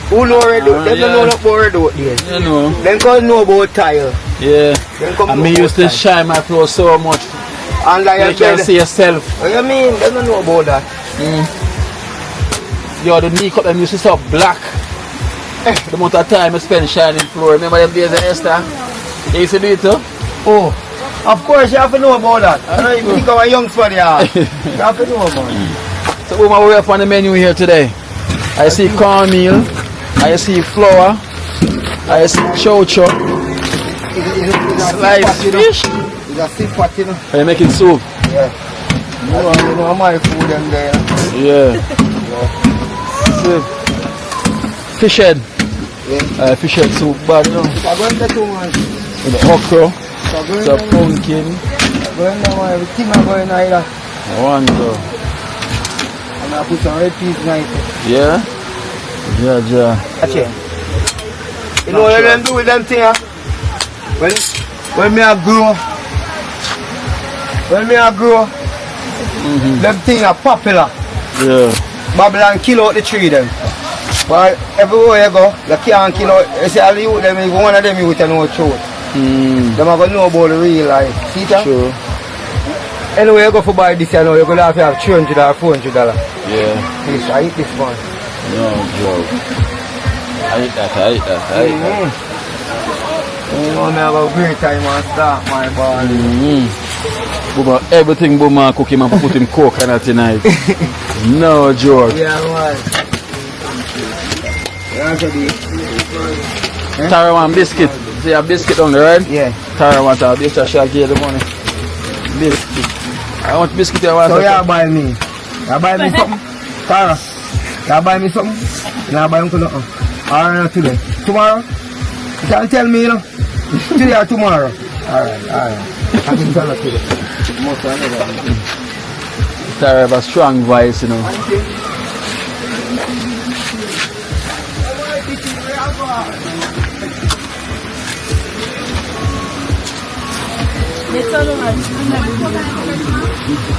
Who know red oak? They yeah. don't know about red oak. Yes. You know. Then come know about tile. Yeah. Then come And know me about used to tile. shine my floor so much. And like You I can said, see yourself. what you mean? They don't know about that. Yo, the knee cup them used to stop black. The amount of time I spend shining floor. Remember them days of Esther? You used to do it too? Oh, of course you have to know about that. I know you think of a young for there. You have to know about it. So what we have on the menu here today? I see cornmeal. I see flour. I see chow-chow. Sliced fish. It's a sick pot, you know. Are you making soup? Yeah. You know my food and there. Yeah. Soup. Fish head. Yeah. Fish head soup, bad, you know. I'm going to do one. With the okra. I'm The pumpkin. going to my everything I'm going to either. One go. And I put some red peas in it. Yeah? Yeah, yeah. That's it. You know what them do with them thing, huh? When me a grow, them thing are popular. Yeah. Babylon kill out the tree them. But everywhere you go, you can't kill out. You see all the youth them, if one of them youth you know truth. Them are going to know about the real life. See that? True. Anyway you go for buy this, you know, you're going to have $300 or $400. Yeah. Please, I eat this one. No joke. I eat that. You know, I have a great time and start my body. Boomer, everything Boomer cook him and put him coconut tonight. No joke. Yeah, man. Tara want biscuit. See a biscuit on the right? Yeah. Tara want a biscuit. She'll give the money. Biscuit. I want biscuit. I want So you buy me. You buy me something? Tara. You buy me something? You buy me something? Alright, today. Tomorrow? You can't tell me, you know. Today or tomorrow? Alright. I can tell you today. Most of them. Tara have a strong voice, you know.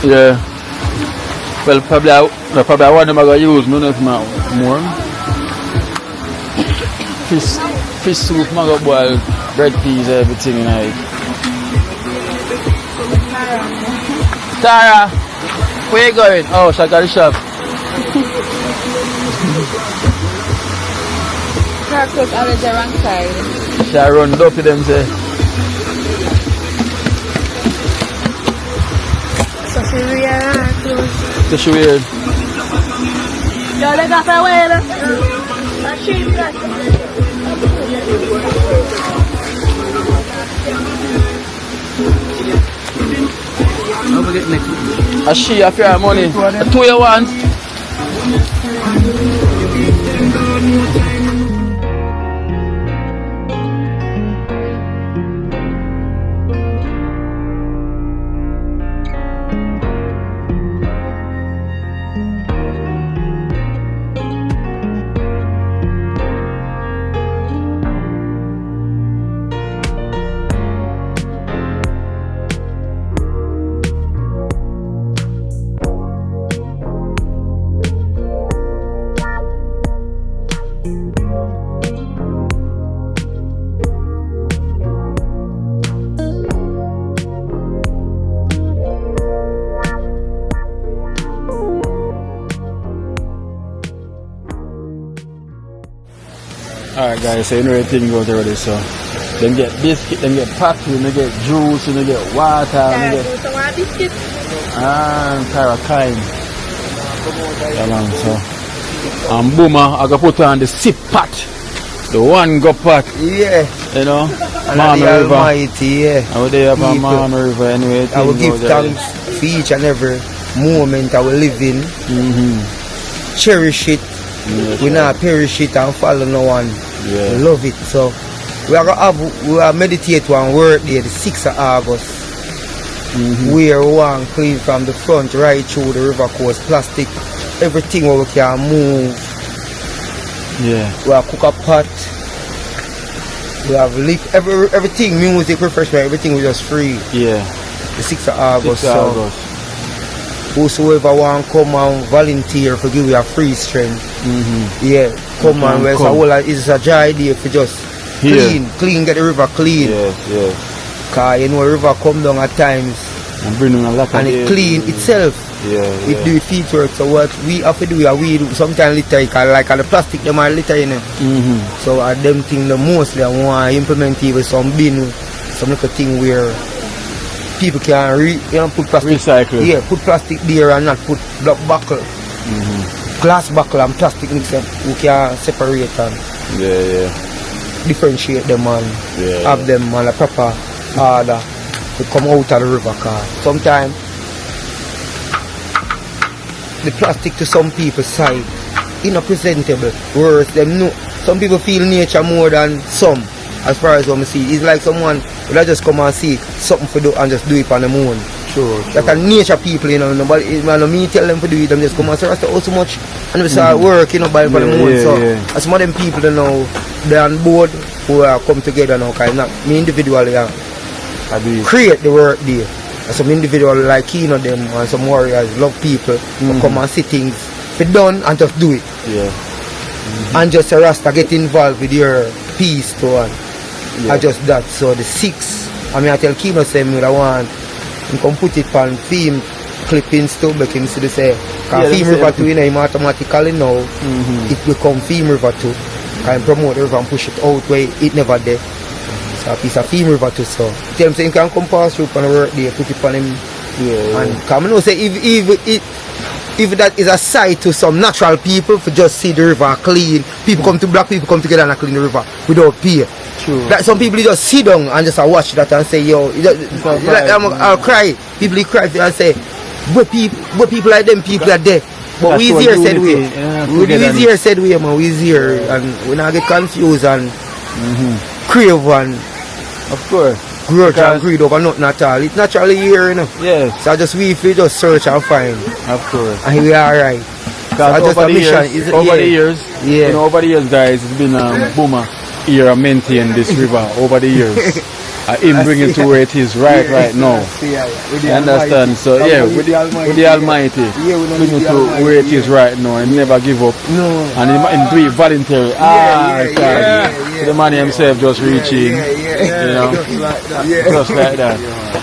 Yeah. Well, probably I want them to use none of my more. Fish soup, I'm going to boil bread peas, everything in it. Tara, where you going? Oh, she got the shop. Crackers are the wrong side. She run up to them, say. So she weird. So she weird. Yo, they got my way, A she of your money. 2 you want? Alright guys, so you know everything goes already, so then get biscuit, then get popcorn, then get juice, then get water, then get carrot. So Boomer, I got put on the sip pot. The one go pot. Yeah. You know? Mama River. Almighty, yeah. I would there about Mama River anyway. I will give thanks for each and every moment I will live in. Cherish it. Yes, we not perish it and follow no one. Yeah. Love it. So we are meditate one work day, the 6th of August. We are one clean from the front right through the river course, plastic, everything where we can move. Yeah. We have cook a pot. We have everything, music, refreshment, everything was just free. Yeah. The 6th of August. Whosoever want come and volunteer for give you a free strength. Yeah, come on. It's a dry day for just clean, get the river clean. Yes. Cause you know the river come down at times and bring a lot and it clean itself. It do feet work. So what we have to do is we do sometimes litter, like the plastic them are litter, you know. So them thing the mostly I want to implement even some bin, some little thing where people can put plastic. Recycle. Yeah, put plastic there and not put black buckle. Glass buckle and plastic mix them. We can separate and differentiate them and have them on a proper order to come out of the river car. Sometimes the plastic to some people's side presentable. Worse them no. Some people feel nature more than some. As far as I see, it's like someone will just come and see something for do and just do it on the moon. Sure. That's a nature people, you know. Nobody, me tell them to do it, them just come and say, "That's so much," and we start work, you know, by for the moon. As some of them people, you know, they're on board who come together now. Cause not me individually, create the work there. And some individual like them and some warriors love people who come and see things be done and just do it. And just a Rasta get involved with your peace to one. Just that. So the 6th, I tell Kino say me I want you can put it on film clippings too, but him see say Film River 2 him automatically now it become Film River 2. Can promote the river and push it out where it never there. So a piece of Film River 2, so tell him say he can come pass through on the work day, put it on him. And come know say if that is a sight to some natural people for just see the river clean, black people come together and clean the river without pay. Like some people just sit down and just watch that and say, yo, I'll cry. People cry and say, what people like them people are there. But we here said we. Here said we, man. We here and we not get confused and crave and of course. Grudge and greed over nothing at all. It's naturally here, you know. Yes. So we just search and find. Of course. And we are alright. Because over the years, you know, over the years, guys, it's been Boomer here maintain this river over the years. Him bring it to where it is right now. You understand? So with the Almighty, bring it to where it is right now and never give up. No. And him do it voluntary. The man himself just reaching, you know, just like that.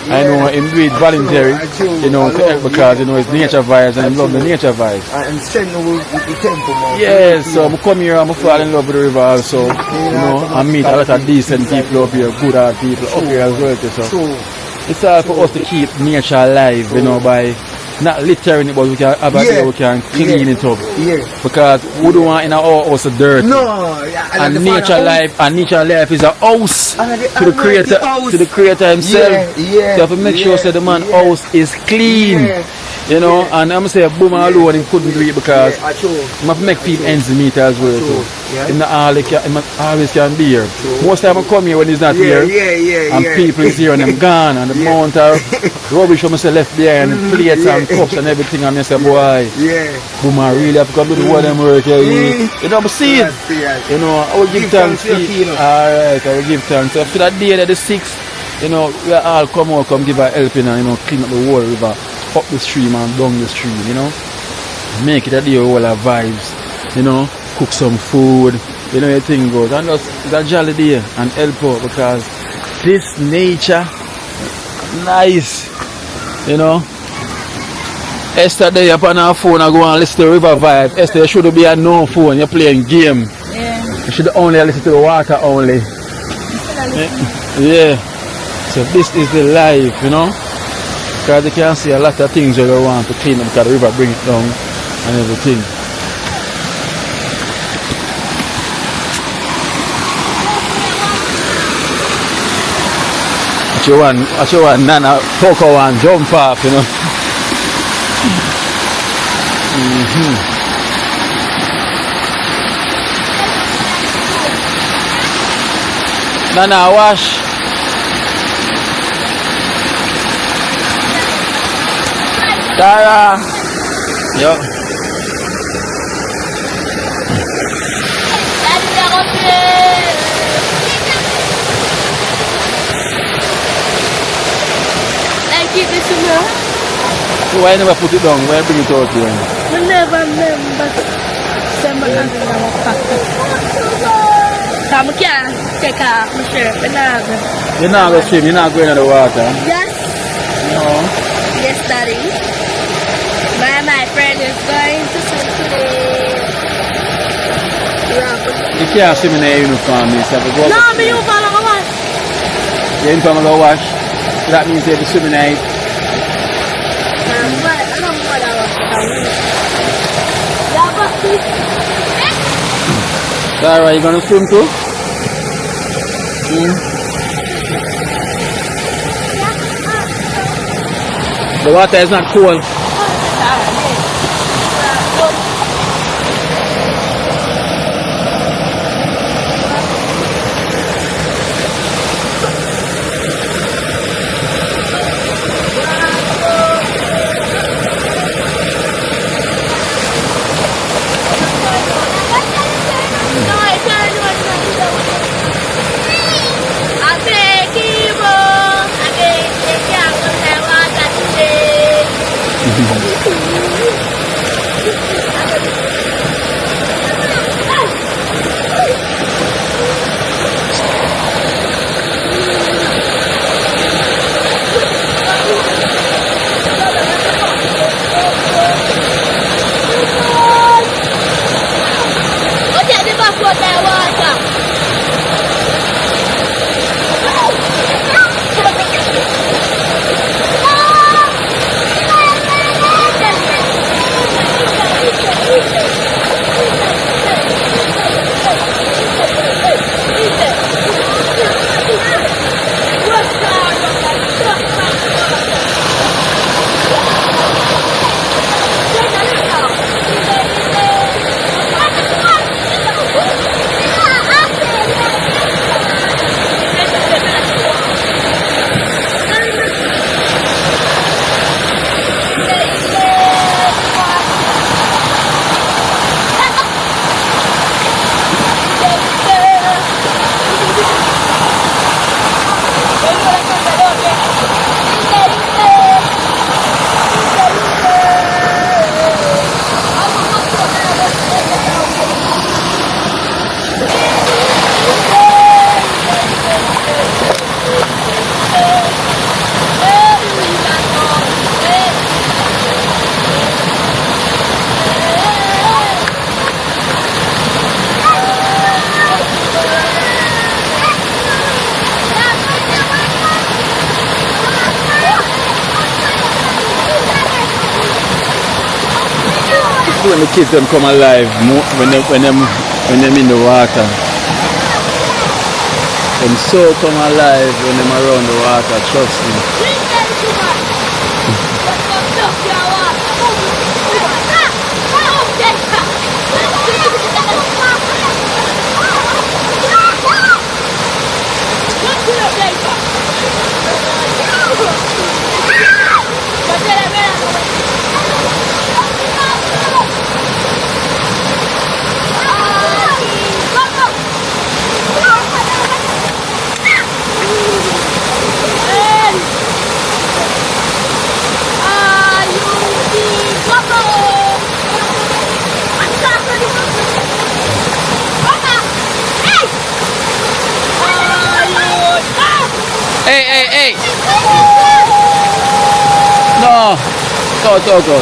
I know him do it voluntary, you know, because you know it's nature vibes and I love the nature vibes. And send with the temple. Yes, so I come here and I fall in love with the river also, you know, and meet a lot of decent people up here, good heart people up here as well. So it's all for us to keep nature alive, you know, by not littering it, but we can have a day we can clean it up. Yeah. Because we don't want in our house dirt. No. And nature life is a house to the creator himself. Yeah. So you have to make sure that the man house is clean. Yeah. You know, and I'm saying boom alone he couldn't do it because I true. you have to make people ends meet as well too. Yeah. In the always can be here. Most time I come here when he's not here. And people is here and them gone and the amount of rubbish from myself left behind and plates and cups and everything and I say boy. Boom I really have to come do the them work here. You know, I see it. You know, I will give thanks to you. Alright, I will give thanks. After that day that the 6th, you know, we all come out, come give a helping and you know, clean up the whole river. Up the stream and down the stream, you know. Make it a day with all our vibes, you know. Cook some food, you know, everything goes. And just it's a jolly day and help out because this nature, nice, you know. Esther there upon her phone and go and listen to River Vibe. Esther, you should be on no phone, you're playing game. Yeah. You should only listen to the water only. Yeah. So this is the life, you know. Because you can see a lot of things you want to clean up because the river brings it down and everything. What you want, Nana, Coco and jump off, you know. Nana, wash. Tara. Yo. Keep this in there. So why never put it down? Why bring it out here? I never remember. Somebody in our pocket. Come here, take off my shirt. You're not going to swim, you're not going in the water. Yes. No. Yes, Daddy. My friend is going to swim today. You can't swim in a uniform, you have to go. No, my uniform I go wash. Your uniform I go wash. That means you have to swim in it. Sarah, you gonna swim too? The water is not cold. when the kids them come alive when them in the water. Them so come alive when them around the water, trust me. Hey! No! Go.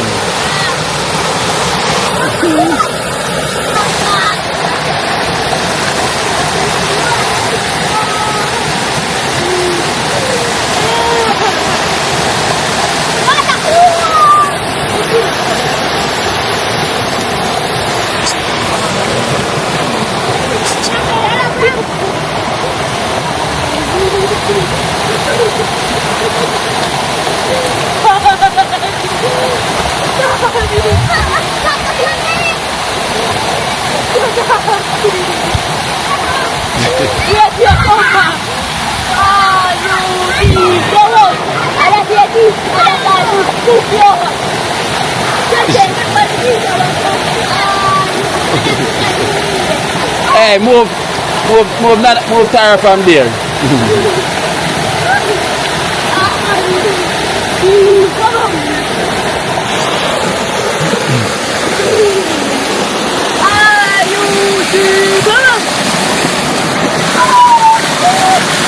Hey, move Tara from there.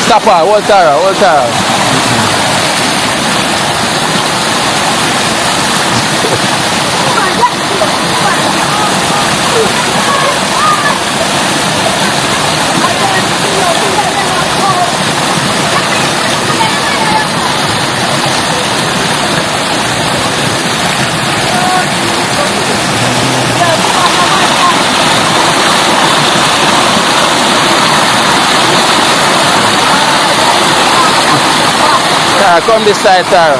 Stop her, hold Tara. Tara, come this side, Tara.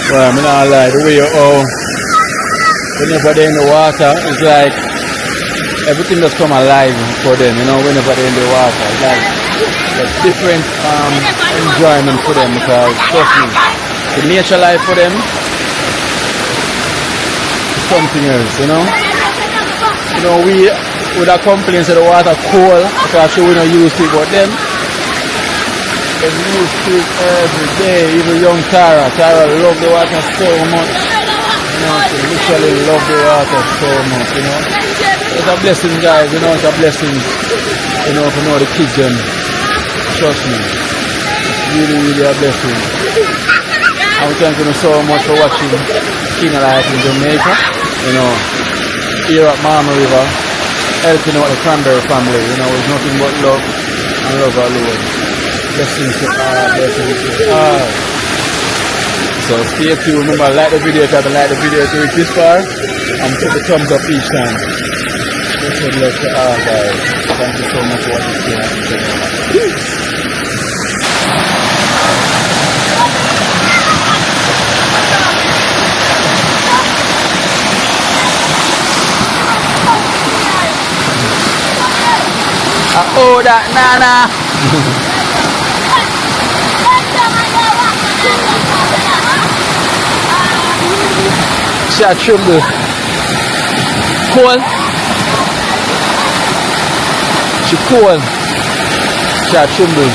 Well, I'm not lie, the way you whenever they're in the water, it's like everything just come alive for them, you know, whenever they're in the water. It's like a different enjoyment for them because trust me, the nature life for them is something else, you know. You know, we would have complained that the water cold because we don't use it, but them they use it every day. Even young Tara love the water so much. You know, she literally love the water so much, you know. It's a blessing, guys, you know, it's a blessing, you know, to know the kids them. Trust me. It's really, really a blessing. I'm thanking you so much for watching Kina Life in Jamaica. You know, here at Mama River, helping out the Cranberry family, you know, it's nothing but love and love alone. Blessings to all, blessings to all. So stay tuned, remember like the video if you haven't liked the video to reach this far, and put the thumbs up each time. Blessed love to all, guys. Thank you so much for watching. Peace. Oh, that Nana. She a tremble. Cold. She cold. She a tremble.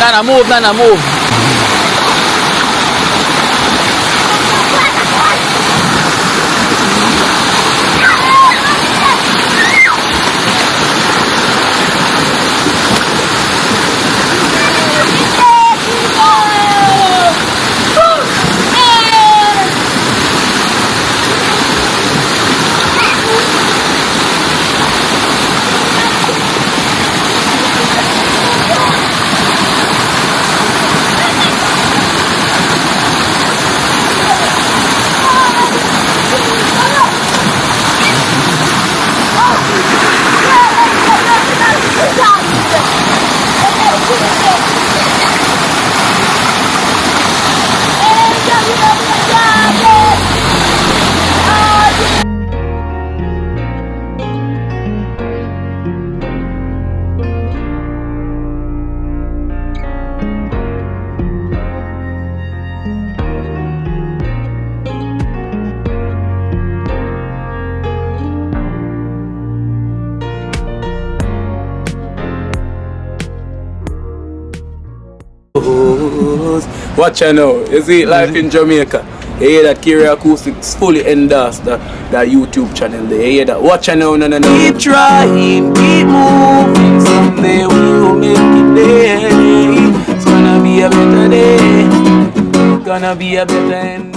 Nana, move, Nana, move. Watch out now, you see Life in Jamaica. You hear that Kerry Acoustics fully endorsed that YouTube channel there. You hear that? Watch out now, no. Keep trying, keep moving. Someday we will make it there. It's gonna be a better day. Gonna be a better end.